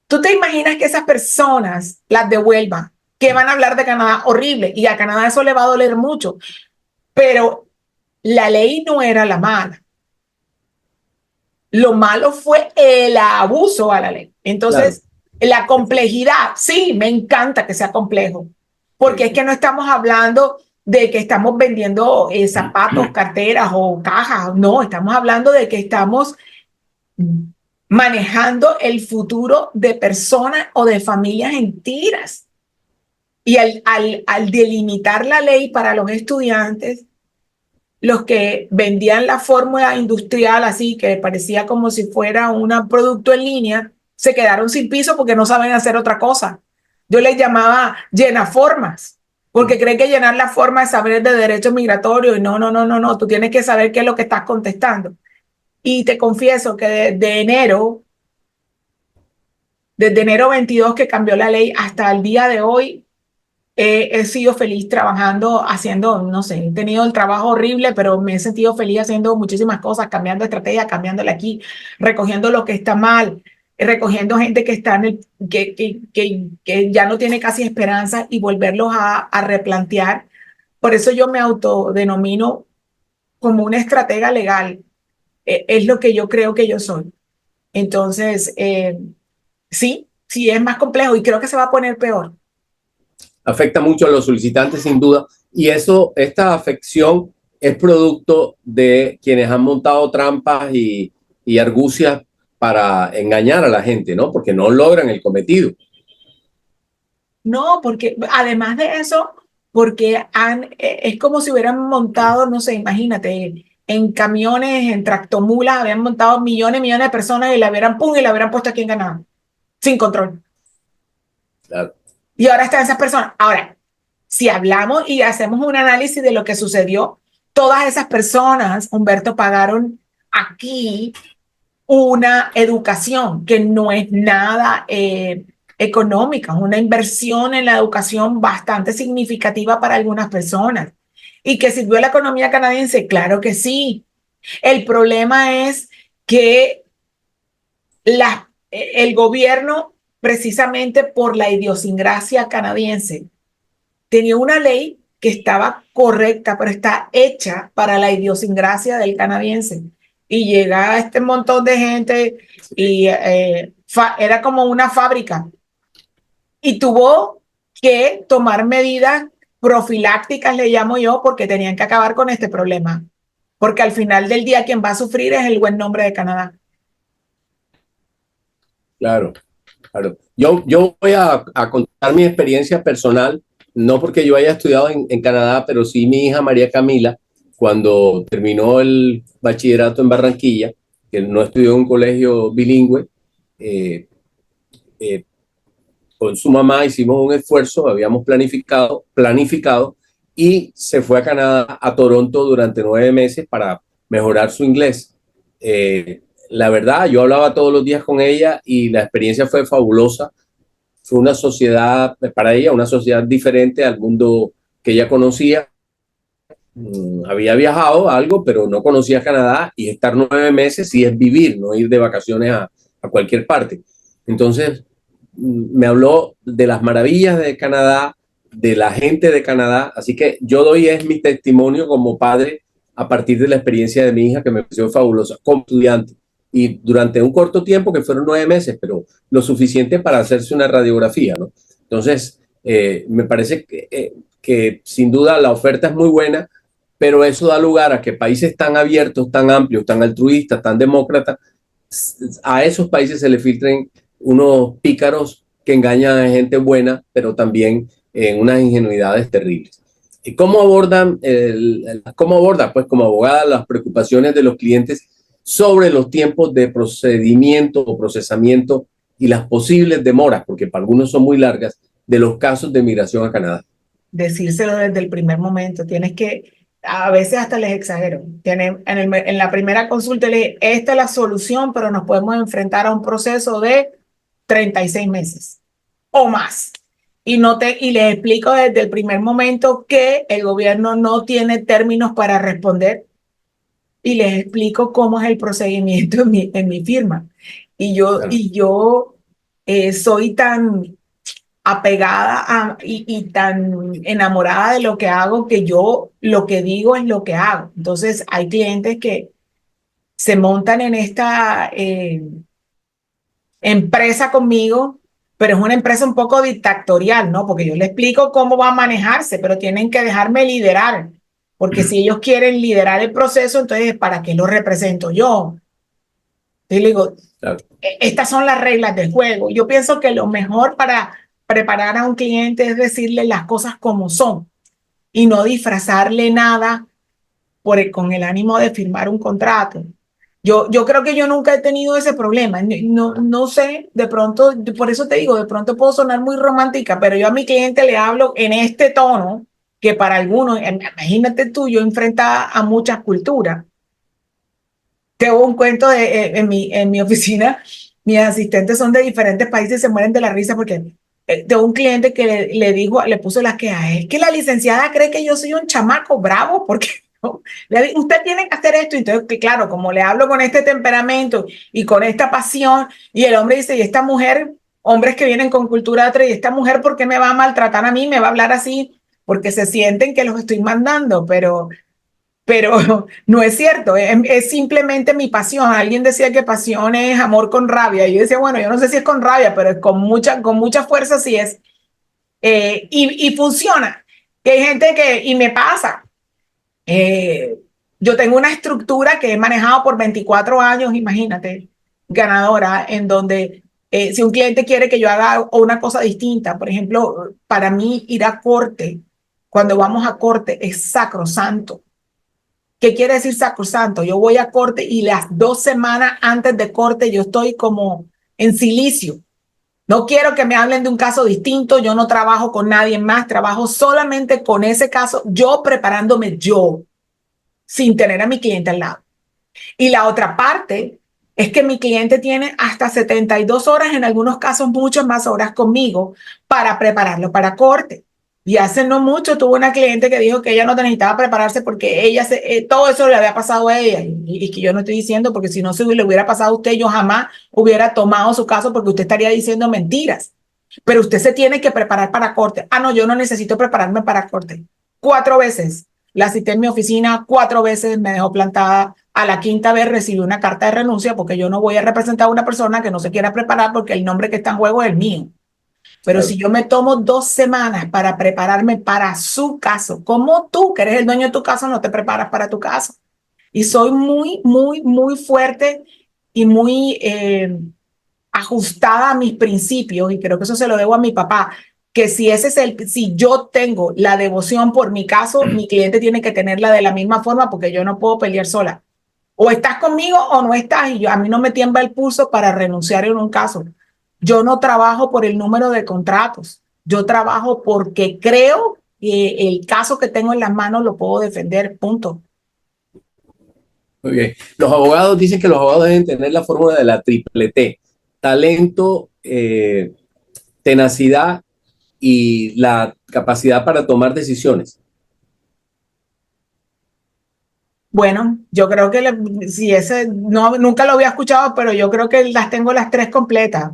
¿Tú te imaginas que esas personas las devuelvan? Que van a hablar de Canadá horrible y a Canadá eso le va a doler mucho, pero la ley no era la mala. Lo malo fue el abuso a la ley. Claro. Entonces, la complejidad, sí, me encanta que sea complejo, porque Sí, es sí. que no estamos hablando de que estamos vendiendo zapatos, carteras o cajas, no, estamos hablando de que estamos manejando el futuro de personas o de familias enteras. Y al delimitar la ley para los estudiantes, los que vendían la fórmula industrial así, que parecía como si fuera un producto en línea, se quedaron sin piso porque no saben hacer otra cosa. Yo les llamaba llenaformas, porque creen que llenar la forma es saber de derecho migratorio y no, no, no, no, no, tú tienes que saber qué es lo que estás contestando. Y te confieso que desde enero 22 que cambió la ley hasta el día de hoy, he sido feliz trabajando, haciendo, no sé, he tenido el trabajo horrible, pero me he sentido feliz haciendo muchísimas cosas, cambiando estrategia, cambiándole aquí, recogiendo lo que está mal, recogiendo gente que está que ya no tiene casi esperanza y volverlos a replantear. Por eso yo me autodenomino como una estratega legal. Es lo que yo creo que yo soy. Entonces, sí, sí es más complejo y creo que se va a poner peor. Afecta mucho a los solicitantes sin duda y esta afección es producto de quienes han montado trampas y argucias para engañar a la gente, ¿no? Porque no logran el cometido. No, porque además de eso, porque es como si hubieran montado, no sé, imagínate, en camiones, en tractomulas, habían montado millones y millones de personas y la hubieran, pum, y la hubieran puesto aquí en Canadá, sin control. Claro. Y ahora están esas personas. Ahora, si hablamos y hacemos un análisis de lo que sucedió, todas esas personas, Humberto, pagaron aquí una educación que no es nada económica, es una inversión en la educación bastante significativa para algunas personas. ¿Y que sirvió a la economía canadiense? Claro que sí. El problema es que el gobierno, precisamente por la idiosincrasia canadiense, tenía una ley que estaba correcta, pero está hecha para la idiosincrasia del canadiense. Y llega este montón de gente y era como una fábrica. Y tuvo que tomar medidas profilácticas, le llamo yo, porque tenían que acabar con este problema. Porque al final del día quien va a sufrir es el buen nombre de Canadá. Claro, claro. Yo voy a contar mi experiencia personal, no porque yo haya estudiado en Canadá, pero sí mi hija María Camila, cuando terminó el bachillerato en Barranquilla, que no estudió en un colegio bilingüe, eh, eh, con su mamá hicimos un esfuerzo, habíamos planificado y se fue a Canadá, a Toronto durante 9 meses para mejorar su inglés. La verdad, yo hablaba todos los días con ella y la experiencia fue fabulosa. Fue una sociedad, para ella, una sociedad diferente al mundo que ella conocía. Había viajado algo, pero no conocía Canadá y estar 9 meses sí es vivir, no ir de vacaciones a cualquier parte. Entonces, me habló de las maravillas de Canadá, de la gente de Canadá, así que yo doy es mi testimonio como padre a partir de la experiencia de mi hija que me pareció fabulosa como estudiante y durante un corto tiempo que fueron 9 meses, pero lo suficiente para hacerse una radiografía, ¿no? Entonces, me parece que sin duda la oferta es muy buena, pero eso da lugar a que países tan abiertos, tan amplios, tan altruistas, tan demócratas, a esos países se le filtren unos pícaros que engañan a gente buena, pero también en unas ingenuidades terribles. ¿Y cómo abordan, pues como abogada, las preocupaciones de los clientes sobre los tiempos de procedimiento o procesamiento y las posibles demoras, porque para algunos son muy largas, de los casos de migración a Canadá? Decírselo desde el primer momento. Tienes que, a veces hasta les exagero. En la primera consulta le dije, esta es la solución, pero nos podemos enfrentar a un proceso de 36 meses o más. Y les explico desde el primer momento que el gobierno no tiene términos para responder y les explico cómo es el procedimiento en mi firma. Claro. Y yo soy tan apegada y tan enamorada de lo que hago que yo lo que digo es lo que hago. Entonces hay clientes que se montan en esta empresa conmigo, pero es una empresa un poco dictatorial, ¿no? Porque yo le explico cómo va a manejarse, pero tienen que dejarme liderar, porque si ellos quieren liderar el proceso, entonces, ¿para qué lo represento yo? Y le digo, Claro. estas son las reglas del juego. Yo pienso que lo mejor para preparar a un cliente es decirle las cosas como son y no disfrazarle nada con el ánimo de firmar un contrato. Yo creo que yo nunca he tenido ese problema. No sé, de pronto, por eso te digo, de pronto puedo sonar muy romántica, pero yo a mi cliente le hablo en este tono que para algunos, imagínate tú, yo enfrenta a muchas culturas. Tengo un cuento en mi oficina, mis asistentes son de diferentes países y se mueren de la risa porque tengo un cliente que le dijo, le puso las quejas, es que la licenciada cree que yo soy un chamaco bravo porque ¿no? Usted tiene que hacer esto. Entonces, que claro, como le hablo con este temperamento y con esta pasión, y el hombre dice, y esta mujer, hombres que vienen con cultura otra, y esta mujer, ¿por qué me va a maltratar a mí? Me va a hablar así porque se sienten que los estoy mandando, pero no es cierto, es simplemente mi pasión. Alguien decía que pasión es amor con rabia. Y yo decía, bueno, yo no sé si es con rabia, pero es con mucha fuerza sí es. Y funciona. Que hay gente y me pasa. Yo tengo una estructura que he manejado por 24 años, imagínate, ganadora, en donde si un cliente quiere que yo haga una cosa distinta, por ejemplo, para mí ir a corte, cuando vamos a corte, es sacrosanto. ¿Qué quiere decir sacrosanto? Yo voy a corte y las 2 semanas antes de corte yo estoy como en silicio. No quiero que me hablen de un caso distinto, yo no trabajo con nadie más, trabajo solamente con ese caso, yo preparándome yo, sin tener a mi cliente al lado. Y la otra parte es que mi cliente tiene hasta 72 horas, en algunos casos muchas más horas conmigo, para prepararlo para corte. Y hace no mucho tuve una cliente que dijo que ella no necesitaba prepararse porque todo eso le había pasado a ella. Y que yo no estoy diciendo, porque si no se le hubiera pasado a usted, yo jamás hubiera tomado su caso porque usted estaría diciendo mentiras. Pero usted se tiene que preparar para corte. Ah, no, yo no necesito prepararme para corte. 4 veces. La cité en mi oficina 4 veces, me dejó plantada. A la 5ª vez recibí una carta de renuncia porque yo no voy a representar a una persona que no se quiera preparar porque el nombre que está en juego es el mío. Pero Claro. si yo me tomo 2 semanas para prepararme para su caso, ¿cómo tú, que eres el dueño de tu caso, no te preparas para tu caso? Y soy muy, muy, muy fuerte y muy ajustada a mis principios, y creo que eso se lo debo a mi papá, que si yo tengo la devoción por mi caso, mi cliente tiene que tenerla de la misma forma porque yo no puedo pelear sola. O estás conmigo o no estás, y a mí no me tiembla el pulso para renunciar en un caso. Yo no trabajo por el número de contratos, yo trabajo porque creo que el caso que tengo en las manos lo puedo defender, punto. Muy bien. Los abogados dicen que los abogados deben tener la fórmula de la triple T: talento, tenacidad y la capacidad para tomar decisiones. Bueno, yo creo que si ese no, nunca lo había escuchado, pero yo creo que las tengo las 3 completas.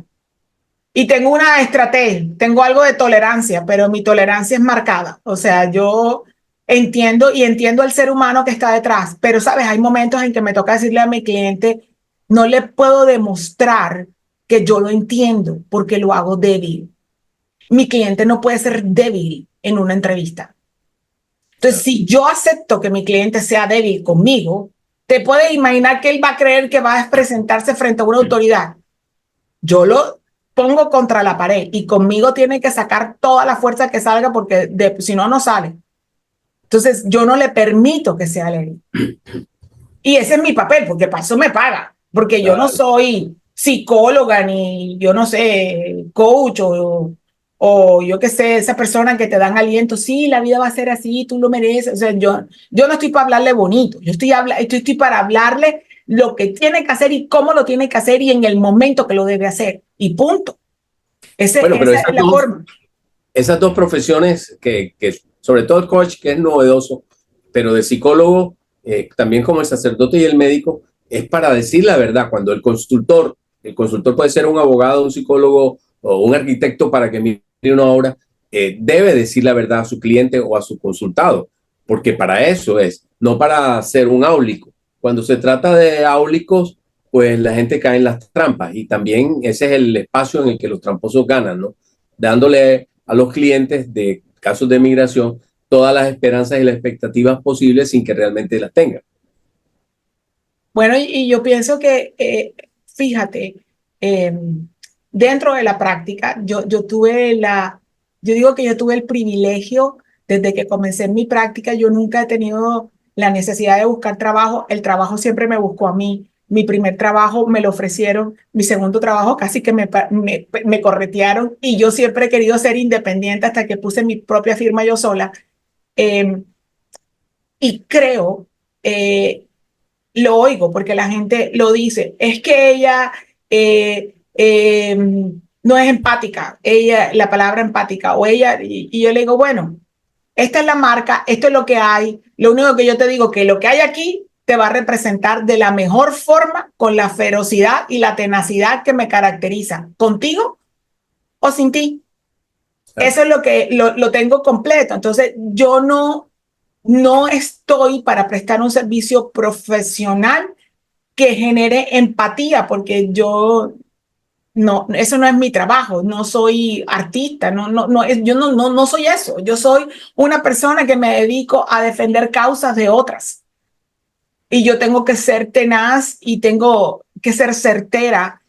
Y tengo una estrategia, tengo algo de tolerancia, pero mi tolerancia es marcada. O sea, yo entiendo el ser humano que está detrás, pero sabes, hay momentos en que me toca decirle a mi cliente, no le puedo demostrar que yo lo entiendo porque lo hago débil. Mi cliente no puede ser débil en una entrevista. Entonces, si yo acepto que mi cliente sea débil conmigo, te puedes imaginar que él va a creer que va a presentarse frente a una autoridad. Yo lo pongo contra la pared y conmigo tiene que sacar toda la fuerza que salga porque si no, no sale. Entonces, yo no le permito que sea débil. Y ese es mi papel, porque para eso me paga. Porque yo no soy psicóloga ni, yo no sé, coach o yo qué sé, esa persona que te dan aliento. Sí, la vida va a ser así, tú lo mereces. O sea, yo no estoy para hablarle bonito. Yo estoy para hablarle lo que tiene que hacer y cómo lo tiene que hacer y en el momento que lo debe hacer. Y punto. Bueno, pero Esa es la forma. esas dos profesiones que sobre todo el coach, que es novedoso, pero de psicólogo, también como el sacerdote y el médico, es para decir la verdad. Cuando el consultor puede ser un abogado, un psicólogo o un arquitecto para que mire una obra, debe decir la verdad a su cliente o a su consultado, porque para eso es, no para ser un áulico. Cuando se trata de áulicos, pues la gente cae en las trampas, y también ese es el espacio en el que los tramposos ganan, ¿no? Dándole a los clientes de casos de migración todas las esperanzas y las expectativas posibles sin que realmente las tengan. Bueno, y yo pienso que, fíjate, eh, dentro de la práctica, yo digo que yo tuve el privilegio desde que comencé mi práctica. Yo nunca he tenido la necesidad de buscar trabajo, el trabajo siempre me buscó a mí. Mi primer trabajo me lo ofrecieron, mi segundo trabajo casi que me corretearon, y yo siempre he querido ser independiente hasta que puse mi propia firma yo sola. Eh, y creo eh, lo oigo porque la gente lo dice, es que ella no es empática, la palabra empática, o ella, y yo le digo, bueno, esta es la marca, esto es lo que hay, lo único que yo te digo que lo que hay aquí te va a representar de la mejor forma, con la ferocidad y la tenacidad que me caracteriza, contigo o sin ti. Eso es lo que lo tengo completo. Entonces, yo no estoy para prestar un servicio profesional que genere empatía, porque yo no, eso no es mi trabajo, no soy artista, yo no soy eso, yo soy una persona que me dedico a defender causas de otras, y yo tengo que ser tenaz y tengo que ser certera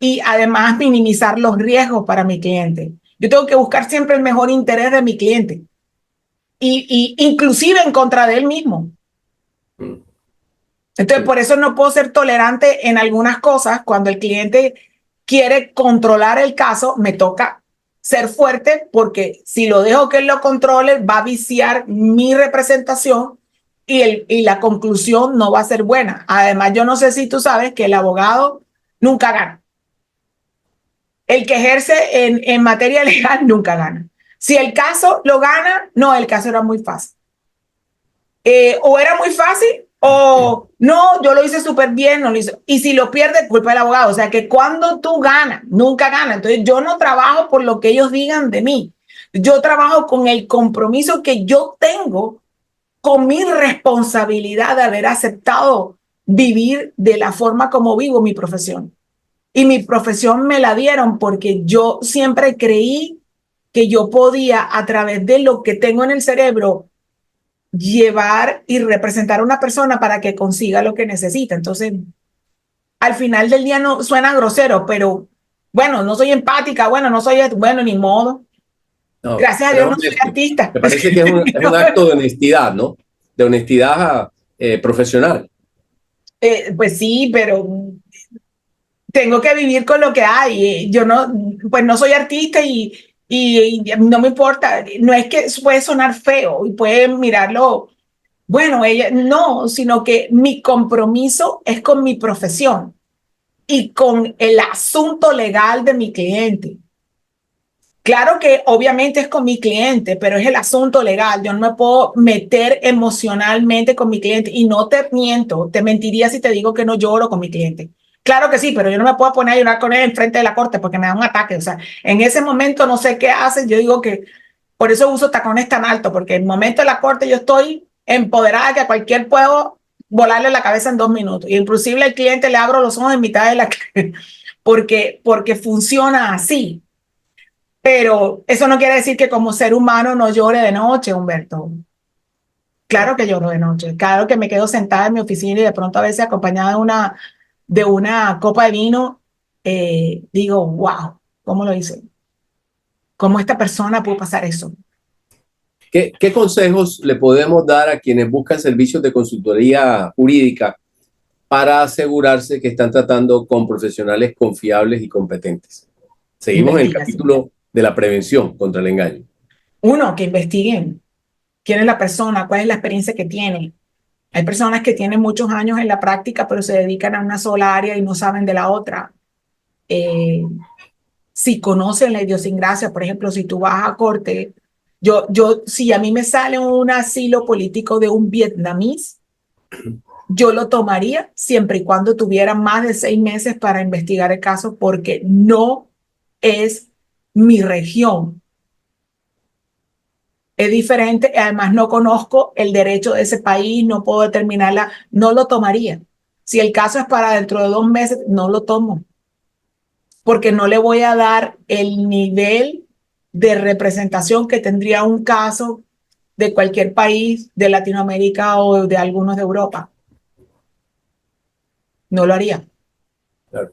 y además minimizar los riesgos para mi cliente. Yo tengo que buscar siempre el mejor interés de mi cliente y inclusive en contra de él mismo. Entonces, por eso no puedo ser tolerante en algunas cosas. Cuando el cliente quiere controlar el caso, me toca ser fuerte, porque si lo dejo que él lo controle, va a viciar mi representación y la conclusión no va a ser buena. Además, yo no sé si tú sabes que el abogado nunca gana. El que ejerce en materia legal nunca gana. Si el caso lo gana, no, el caso era muy fácil. O era muy fácil, o no, yo lo hice súper bien, no lo hice. Y si lo pierde, culpa del abogado. O sea que cuando tú ganas, nunca ganas. Entonces yo no trabajo por lo que ellos digan de mí. Yo trabajo con el compromiso que yo tengo con mi responsabilidad de haber aceptado vivir de la forma como vivo mi profesión. Y mi profesión me la dieron porque yo siempre creí que yo podía, a través de lo que tengo en el cerebro, llevar y representar a una persona para que consiga lo que necesita. Entonces, al final del día no suena grosero, pero bueno, no soy empática, bueno, no soy, bueno, ni modo. No, Gracias a pero Dios es no soy honesto. artista. Me parece que es un acto de honestidad, ¿no? De honestidad profesional. Pues sí, pero tengo que vivir con lo que hay. Yo no, pues no soy artista y no me importa. No es que puede sonar feo y puede mirarlo, bueno, ella no, sino que mi compromiso es con mi profesión y con el asunto legal de mi cliente. Claro que obviamente es con mi cliente, pero es el asunto legal. Yo no me puedo meter emocionalmente con mi cliente y no te miento, te mentiría si te digo que no lloro con mi cliente. Claro que sí, pero yo no me puedo poner a llorar con él enfrente de la corte porque me da un ataque. O sea, en ese momento no sé qué hace. Yo digo que por eso uso tacones tan altos, porque en el momento de la corte yo estoy empoderada que a cualquier puedo volarle la cabeza en 2 minutos. Y inclusive al cliente le abro los ojos en mitad de la porque funciona así. Pero eso no quiere decir que como ser humano no llore de noche, Humberto. Claro que lloro de noche, claro que me quedo sentada en mi oficina y de pronto a veces acompañada de una copa de vino, digo, wow, ¿cómo lo hice? ¿Cómo esta persona pudo pasar eso? ¿Qué consejos le podemos dar a quienes buscan servicios de consultoría jurídica para asegurarse que están tratando con profesionales confiables y competentes? Seguimos en el Investigación. capítulo de la prevención contra el engaño. Uno, que investiguen quién es la persona, cuál es la experiencia que tiene. Hay personas que tienen muchos años en la práctica, pero se dedican a una sola área y no saben de la otra. Eh, si conocen la idiosincrasia, por ejemplo, si tú vas a corte, si a mí me sale un asilo político de un vietnamís, yo lo tomaría siempre y cuando tuviera más de 6 meses para investigar el caso, porque no es mi región. Es diferente, además no conozco el derecho de ese país, no puedo determinarla, no lo tomaría. Si el caso es para dentro de 2 meses, no lo tomo, porque no le voy a dar el nivel de representación que tendría un caso de cualquier país de Latinoamérica o de algunos de Europa. No lo haría. Claro.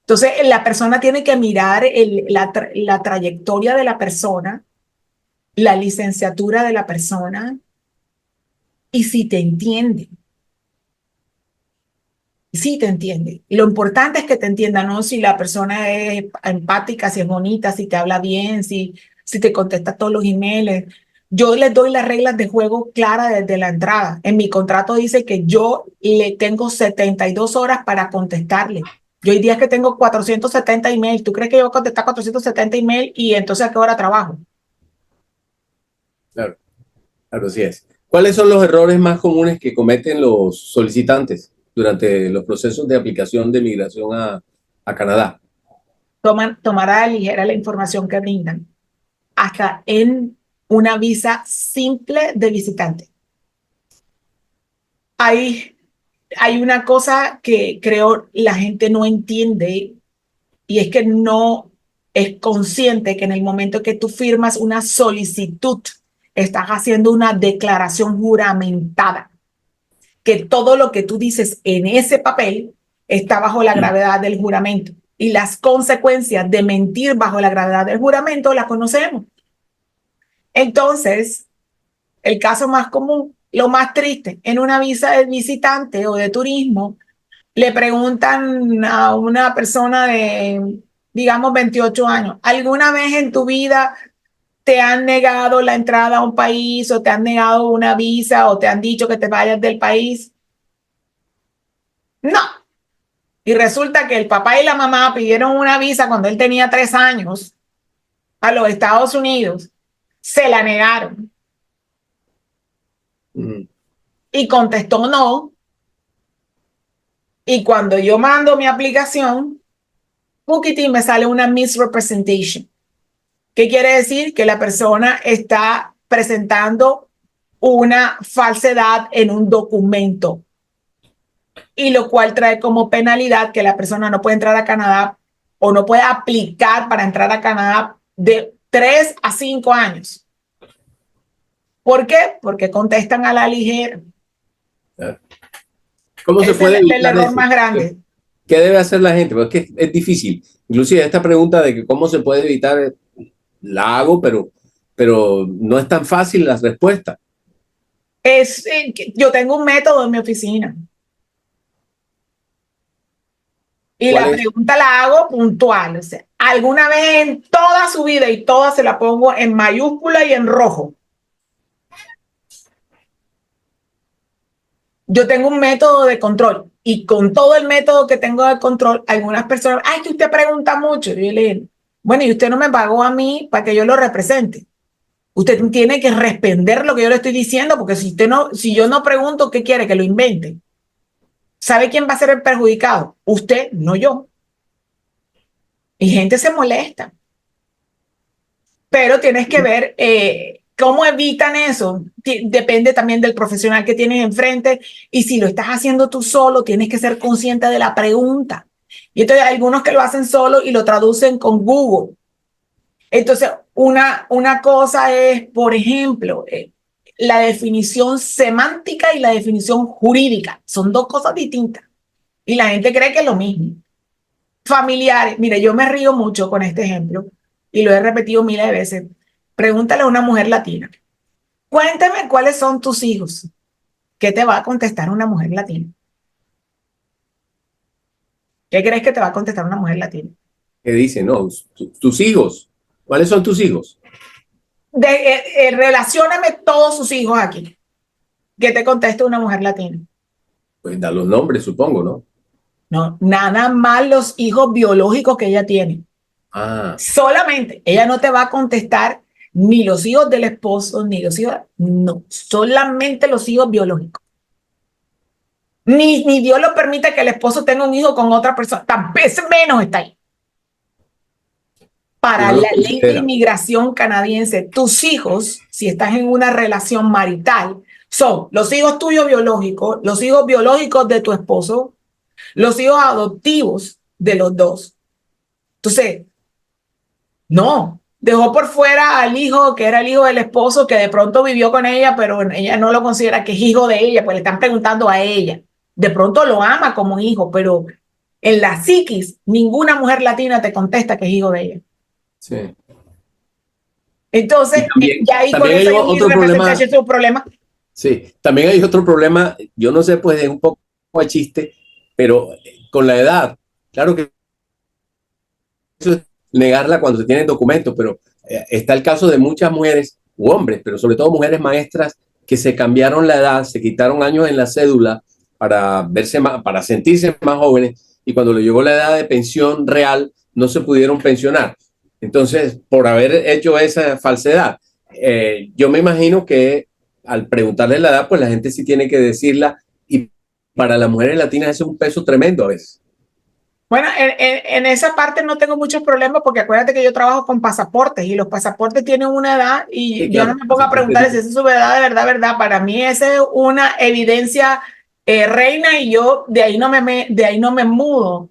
Entonces, la persona tiene que mirar la trayectoria de la persona, la licenciatura de la persona y si te entiende. Sí, te entiende. Lo importante es que te entienda, ¿no? Si la persona es empática, si es bonita, si te habla bien, si te contesta todos los emails. Yo les doy las reglas de juego claras desde la entrada. En mi contrato dice que yo le tengo 72 horas para contestarle. Yo hay días que tengo 470 emails. ¿Tú crees que yo voy a contestar 470 emails y entonces a qué hora trabajo? Claro, claro, así es. ¿Cuáles son los errores más comunes que cometen los solicitantes durante los procesos de aplicación de migración a Canadá? Tomar a la ligera la información que brindan, hasta en una visa simple de visitante. Hay, hay una cosa que creo la gente no entiende y es que no es consciente que en el momento que tú firmas una solicitud, estás haciendo una declaración juramentada, que todo lo que tú dices en ese papel está bajo la gravedad del juramento y las consecuencias de mentir bajo la gravedad del juramento las conocemos. Entonces, el caso más común, lo más triste, en una visa de visitante o de turismo, le preguntan a una persona de, digamos, 28 años, ¿alguna vez en tu vida te han negado la entrada a un país o te han negado una visa o te han dicho que te vayas del país? No. Y resulta que el papá y la mamá pidieron una visa cuando él tenía 3 años a los Estados Unidos, se la negaron Mm. y contestó no. Y cuando yo mando mi aplicación, poquitín me sale una misrepresentation. ¿Qué quiere decir? Que la persona está presentando una falsedad en un documento, y lo cual trae como penalidad que la persona no puede entrar a Canadá o no puede aplicar para entrar a Canadá de 3 a 5 años. ¿Por qué? Porque contestan a la ligera. ¿Cómo se Ese puede es el evitar error eso? más grande. ¿Qué debe hacer la gente? Porque es difícil. Inclusive esta pregunta de que cómo se puede evitar, la hago, pero no es tan fácil la respuesta. Yo tengo un método en mi oficina y ¿Cuál la es? pregunta la hago puntual. O sea, alguna vez en toda su vida, y toda se la pongo en mayúscula y en rojo. Yo tengo un método de control, y con todo el método que tengo de control, algunas personas, ay, que usted pregunta mucho. Y yo le digo, bueno, y usted no me pagó a mí para que yo lo represente. Usted tiene que responder lo que yo le estoy diciendo, porque si yo no pregunto, ¿qué quiere? Que lo invente. ¿Sabe quién va a ser el perjudicado? Usted, no yo. Y gente se molesta. Pero tienes que ver cómo evitan eso. Depende también del profesional que tienes enfrente. Y si lo estás haciendo tú solo, tienes que ser consciente de la pregunta. Y entonces hay algunos que lo hacen solo y lo traducen con Google. Entonces, una cosa es, por ejemplo, la definición semántica y la definición jurídica. Son dos cosas distintas. Y la gente cree que es lo mismo. Familiares. Mire, yo me río mucho con este ejemplo y lo he repetido miles de veces. Pregúntale a una mujer latina, cuéntame cuáles son tus hijos. ¿Qué te va a contestar una mujer latina? ¿Qué crees que te va a contestar una mujer latina? Que dice, no, tus hijos. ¿Cuáles son tus hijos? Relacióname todos sus hijos aquí. ¿Qué te contesta una mujer latina? Pues da los nombres, supongo, ¿no? No, nada más los hijos biológicos que ella tiene. Ah, Solamente, ella no te va a contestar ni los hijos del esposo, ni los hijos, no, solamente los hijos biológicos. Ni Dios lo permite que el esposo tenga un hijo con otra persona, tan vez menos está ahí. que Para no lo la ley de considera. inmigración canadiense, tus hijos, si estás en una relación marital, son los hijos tuyos biológicos, los hijos biológicos de tu esposo, los hijos adoptivos de los dos. Entonces, no, dejó por fuera al hijo que era el hijo del esposo, que de pronto vivió con ella, pero ella no lo considera que es hijo de ella, pues le están preguntando a ella. De pronto lo ama como hijo, pero en la psiquis ninguna mujer latina te contesta que es hijo de ella. Sí. Y Entonces, ya ahí con también hay eso hay un otro problema. irrepresentation, un problema. Sí, también hay otro problema. Yo no sé, pues es un poco de chiste, pero con la edad, claro que eso es negarla cuando se tienen documentos, pero está el caso de muchas mujeres u hombres, pero sobre todo mujeres maestras que se cambiaron la edad, se quitaron años en la cédula para verse más, para sentirse más jóvenes, y cuando le llegó la edad de pensión real no se pudieron pensionar. Entonces, por haber hecho esa falsedad, yo me imagino que al preguntarle la edad, pues la gente sí tiene que decirla, y para las mujeres latinas eso es un peso tremendo a veces. Bueno, en esa parte no tengo muchos problemas, porque acuérdate que yo trabajo con pasaportes y los pasaportes tienen una edad, Sí, y yo no claro, me pongo a preguntar si esa es su verdad, de verdad, verdad. Para mí esa es una evidencia reina, y yo de ahí no me mudo.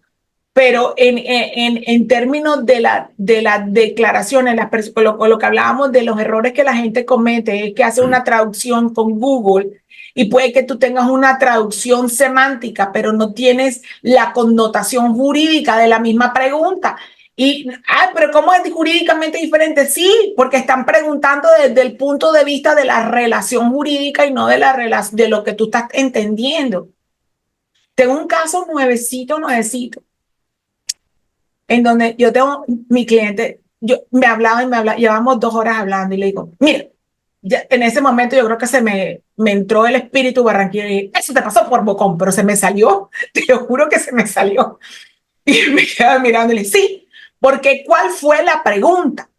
Pero en términos de las declaraciones, lo que hablábamos de los errores que la gente comete, es que hace una traducción con Google y puede que tú tengas una traducción semántica, pero no tienes la connotación jurídica de la misma pregunta. Pero ¿cómo es jurídicamente diferente? Sí, porque están preguntando desde el punto de vista de la relación jurídica y no de lo que tú estás entendiendo. Tengo un caso nuevecito, en donde yo tengo mi cliente, me hablaba y me hablaba, llevamos 2 horas hablando, y le digo, mira, ya, en ese momento yo creo que me entró el espíritu barranquero y dije, eso te pasó por bocón, pero se me salió, te lo juro que se me salió. Y me quedaba mirando y le dije, sí, porque ¿cuál fue la pregunta?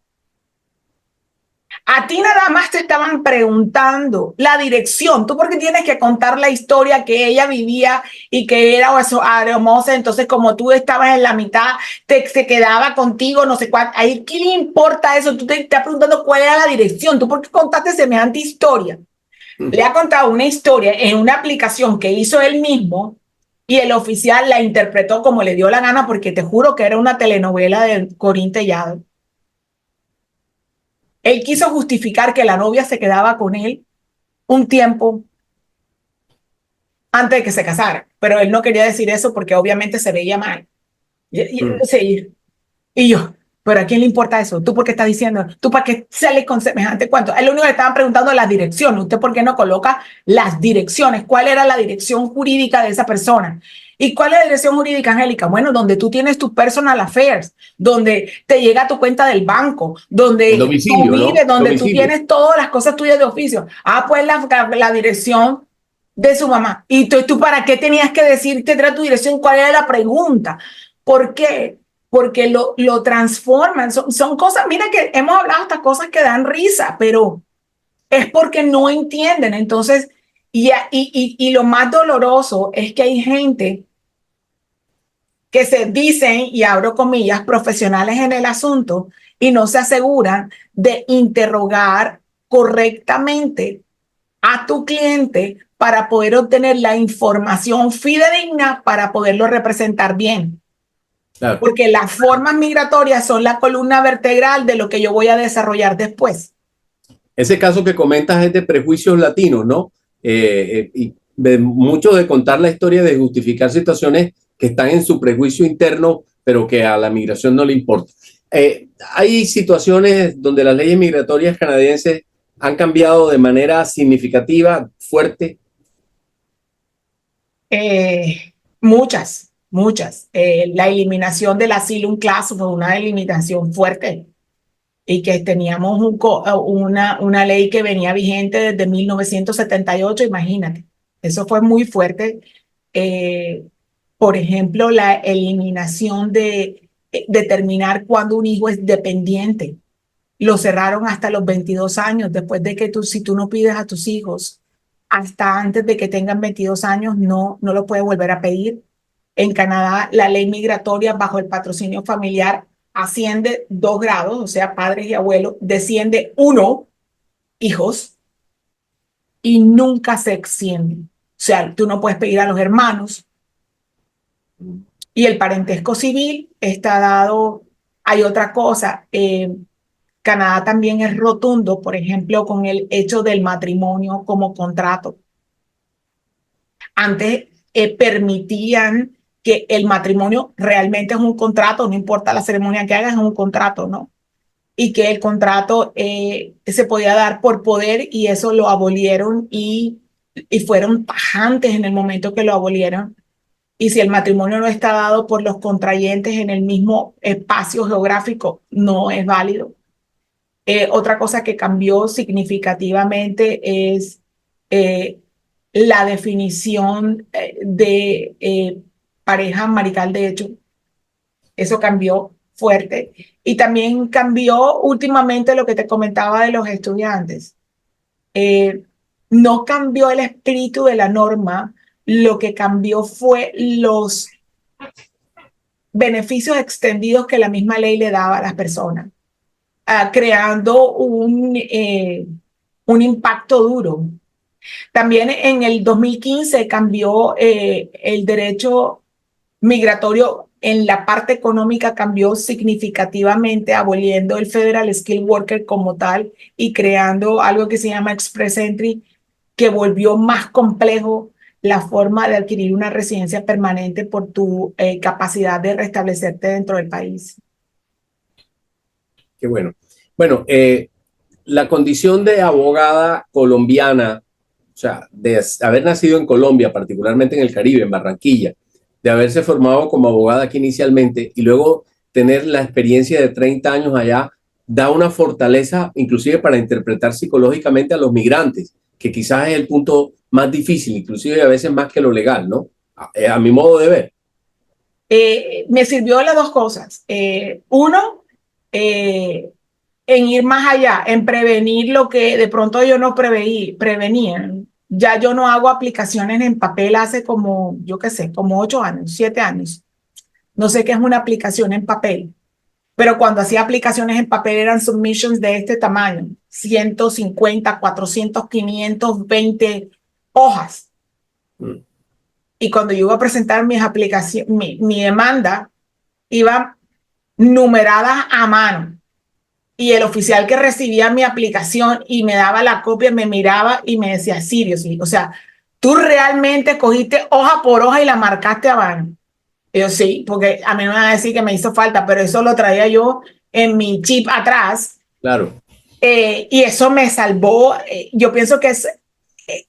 A ti nada más te estaban preguntando la dirección. Tú porque tienes que contar la historia que ella vivía y que era hermosa. Entonces, como tú estabas en la mitad, se quedaba contigo, no sé cuánto. ¿A él qué le importa eso? Tú te estás preguntando cuál era la dirección. ¿Tú por qué contaste semejante historia? Le ha contado una historia en una aplicación que hizo él mismo y el oficial la interpretó como le dio la gana porque te juro que era una telenovela de Corín Tellado. Él quiso justificar que la novia se quedaba con él un tiempo antes de que se casara, pero él no quería decir eso porque obviamente se veía mal. Sí. Y yo, ¿pero a quién le importa eso? ¿Tú por qué estás diciendo? ¿Tú para qué sales con semejante cuento? Es lo único que estaban preguntando la dirección. ¿Usted por qué no coloca las direcciones? ¿Cuál era la dirección jurídica de esa persona? ¿Y cuál es la dirección jurídica, Angélica? Bueno, donde tú tienes tus personal affairs, donde te llega tu cuenta del banco, El donde tú domicilio, vives, ¿no? donde tú Domicilio. tienes todas las cosas tuyas de oficio. Ah, pues la dirección de su mamá. ¿Y tú para qué tenías que decirte tu dirección? ¿Cuál era la pregunta? ¿Por qué? Porque lo transforman. Son cosas, mira que hemos hablado de estas cosas que dan risa, pero es porque no entienden. Entonces, y lo más doloroso es que hay gente que se dicen, y abro comillas, profesionales en el asunto y no se aseguran de interrogar correctamente a tu cliente para poder obtener la información fidedigna para poderlo representar bien. Claro. Porque las formas migratorias son la columna vertebral de lo que yo voy a desarrollar después. Ese caso que comentas es de prejuicios latinos, ¿no? Y de mucho de contar la historia, de justificar situaciones que están en su prejuicio interno, pero que a la migración no le importa. Hay situaciones donde las leyes migratorias canadienses han cambiado de manera significativa, fuerte. Muchas. La eliminación del asylum class fue una eliminación fuerte y que teníamos una ley que venía vigente desde 1978, imagínate. Eso fue muy fuerte. Eh, por ejemplo, la eliminación de determinar cuándo un hijo es dependiente. Lo cerraron hasta los 22 años, después de que si tú no pides a tus hijos hasta antes de que tengan 22 años, no lo puedes volver a pedir. En Canadá, la ley migratoria bajo el patrocinio familiar asciende 2 grados, o sea, padres y abuelos, desciende 1, hijos, y nunca se extiende. O sea, tú no puedes pedir a los hermanos. Y el parentesco civil está dado. Hay otra cosa. Canadá también es rotundo, por ejemplo, con el hecho del matrimonio como contrato. Antes permitían que el matrimonio realmente es un contrato, no importa la ceremonia que hagas, es un contrato, ¿no? Y que el contrato se podía dar por poder y eso lo abolieron y fueron tajantes en el momento que lo abolieron. Y si el matrimonio no está dado por los contrayentes en el mismo espacio geográfico, no es válido. Otra cosa que cambió significativamente es eh, la definición de pareja marital de hecho. Eso cambió fuerte. Y también cambió últimamente lo que te comentaba de los estudiantes. No cambió el espíritu de la norma, lo que cambió fue los beneficios extendidos que la misma ley le daba a las personas, creando un impacto duro. También en el 2015 cambió el derecho migratorio en la parte económica, cambió significativamente, aboliendo el Federal Skilled Worker como tal y creando algo que se llama Express Entry, que volvió más complejo la forma de adquirir una residencia permanente por tu capacidad de restablecerte dentro del país. Qué bueno. Bueno, la condición de abogada colombiana, o sea, de haber nacido en Colombia, particularmente en el Caribe, en Barranquilla, de haberse formado como abogada aquí inicialmente y luego tener la experiencia de 30 años allá, da una fortaleza inclusive para interpretar psicológicamente a los migrantes, que quizás es el punto más difícil, inclusive a veces más que lo legal, ¿no? A mi modo de ver. Me sirvió las dos cosas. Uno, en ir más allá, en prevenir lo que de pronto yo no prevenían. Ya yo no hago aplicaciones en papel hace como, yo qué sé, como 8 años, 7 años. No sé qué es una aplicación en papel, pero cuando hacía aplicaciones en papel eran submissions de este tamaño, 150, 400, 520 hojas. Mm. Y cuando yo iba a presentar mis aplicaciones, mi demanda, iba numerada a mano. Y el oficial que recibía mi aplicación y me daba la copia, me miraba y me decía, seriously, o sea, tú realmente cogiste hoja por hoja y la marcaste a mano. Y yo sí, porque a mí no me van a decir que me hizo falta, pero eso lo traía yo en mi chip atrás. Claro. Y eso me salvó. Yo pienso que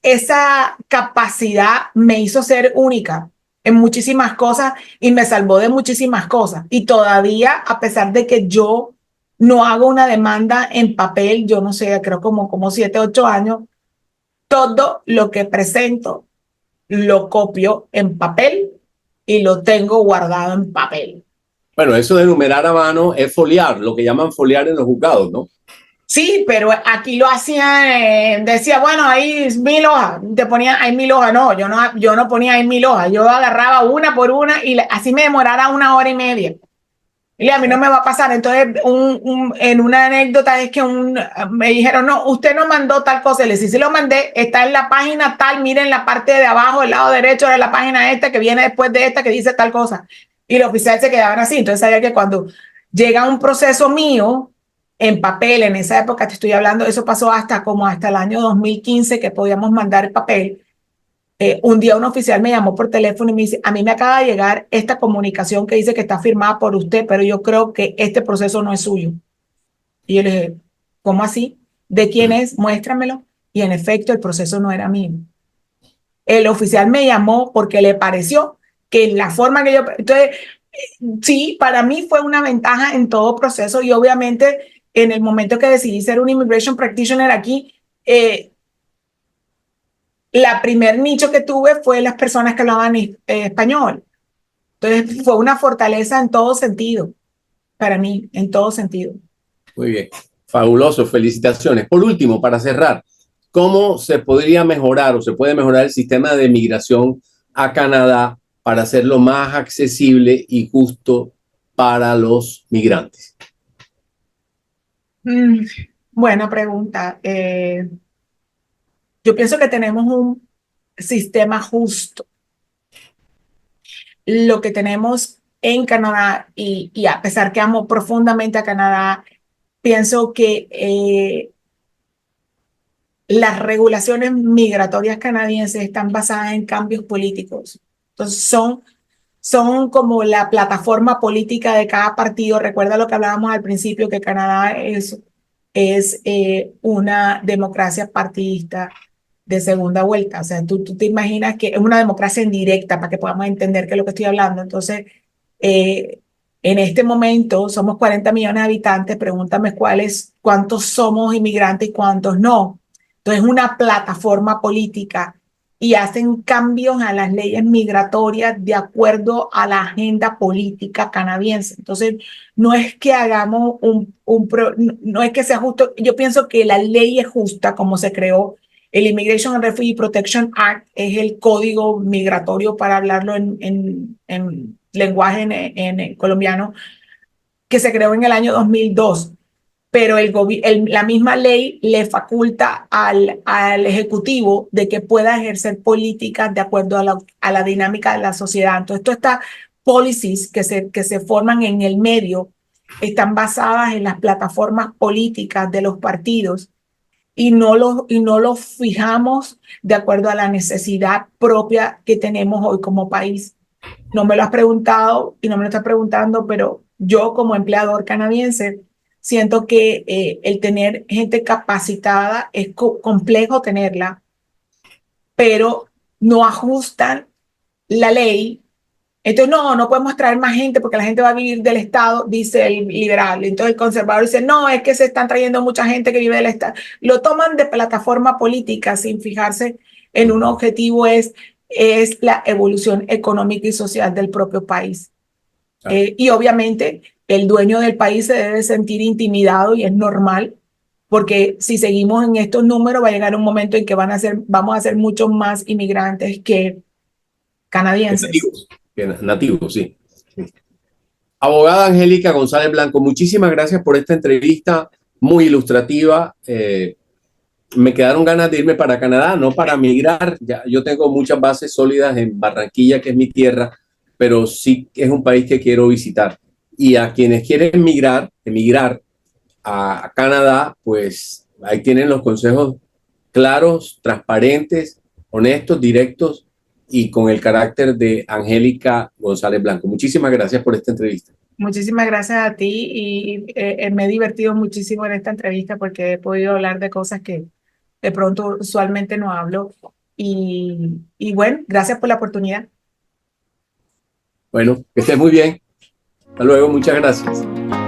esa capacidad me hizo ser única en muchísimas cosas y me salvó de muchísimas cosas. Y todavía, a pesar de que yo no hago una demanda en papel, yo no sé, creo como 7, 8 años, todo lo que presento lo copio en papel y lo tengo guardado en papel. Bueno, eso de enumerar a mano es foliar, lo que llaman foliar en los juzgados, ¿no? Sí, pero aquí lo hacía, decía, bueno, ahí 1000 hojas, te ponía ahí 1000 hojas, no, yo no ponía ahí 1000 hojas, yo agarraba una por una y así me demorara 1 hora y media. Y a mí no me va a pasar. Entonces, en una anécdota es que me dijeron, no, usted no mandó tal cosa. Le dije, sí lo mandé, está en la página tal, miren la parte de abajo, el lado derecho de la página esta, que viene después de esta, que dice tal cosa. Y los oficiales se quedaban así. Entonces, sabía que cuando llega un proceso mío, en papel, en esa época te estoy hablando, eso pasó hasta el año 2015 que podíamos mandar papel. Un día un oficial me llamó por teléfono y me dice, a mí me acaba de llegar esta comunicación que dice que está firmada por usted, pero yo creo que este proceso no es suyo. Y yo le dije, ¿cómo así? ¿De quién es? Muéstramelo. Y en efecto, el proceso no era mío. El oficial me llamó porque le pareció que la forma que yo... Entonces, sí, para mí fue una ventaja en todo proceso y obviamente en el momento que decidí ser un immigration practitioner aquí, la primer nicho que tuve fue las personas que hablaban español. Entonces fue una fortaleza en todo sentido, para mí, en todo sentido. Muy bien. Fabuloso, felicitaciones. Por último, para cerrar, ¿cómo se podría mejorar o se puede mejorar el sistema de migración a Canadá para hacerlo más accesible y justo para los migrantes? Buena pregunta. Yo pienso que tenemos un sistema justo. Lo que tenemos en Canadá, y a pesar que amo profundamente a Canadá, pienso que las regulaciones migratorias canadienses están basadas en cambios políticos. Entonces son como la plataforma política de cada partido. Recuerda lo que hablábamos al principio, que Canadá es una democracia partidista de segunda vuelta. O sea, tú te imaginas que es una democracia indirecta para que podamos entender qué es lo que estoy hablando. Entonces, eh, en este momento somos 40 millones de habitantes. Pregúntame cuántos somos inmigrantes y cuántos no. Entonces, es una plataforma política y hacen cambios a las leyes migratorias de acuerdo a la agenda política canadiense. Entonces, no es que hagamos no es que sea justo. Yo pienso que la ley es justa como se creó. El Immigration and Refugee Protection Act es el código migratorio, para hablarlo en lenguaje en colombiano, que se creó en el año 2002, pero la misma ley le faculta al Ejecutivo de que pueda ejercer políticas de acuerdo a la dinámica de la sociedad. Entonces, todas estas policies que se forman en el medio están basadas en las plataformas políticas de los partidos y no los fijamos de acuerdo a la necesidad propia que tenemos hoy como país. No me lo has preguntado y no me lo estás preguntando, pero yo como empleador canadiense siento que el tener gente capacitada es complejo tenerla, pero no ajustan la ley. Entonces, no podemos traer más gente porque la gente va a vivir del Estado, dice el liberal. Entonces, el conservador dice, no, es que se están trayendo mucha gente que vive del Estado. Lo toman de plataforma política sin fijarse en un objetivo, es la evolución económica y social del propio país. Y obviamente el dueño del país se debe sentir intimidado y es normal, porque si seguimos en estos números va a llegar un momento en que vamos a ser muchos más inmigrantes que canadienses. Nativos, nativos, sí. Abogada Angélica González Blanco, muchísimas gracias por esta entrevista muy ilustrativa. Me quedaron ganas de irme para Canadá, no para migrar. Ya, yo tengo muchas bases sólidas en Barranquilla, que es mi tierra, pero sí es un país que quiero visitar. Y a quienes quieren emigrar a Canadá, pues ahí tienen los consejos claros, transparentes, honestos, directos y con el carácter de Angélica González Blanco. Muchísimas gracias por esta entrevista. Muchísimas gracias a ti y me he divertido muchísimo en esta entrevista porque he podido hablar de cosas que de pronto usualmente no hablo. Y bueno, gracias por la oportunidad. Bueno, que estés muy bien. Hasta luego, muchas gracias.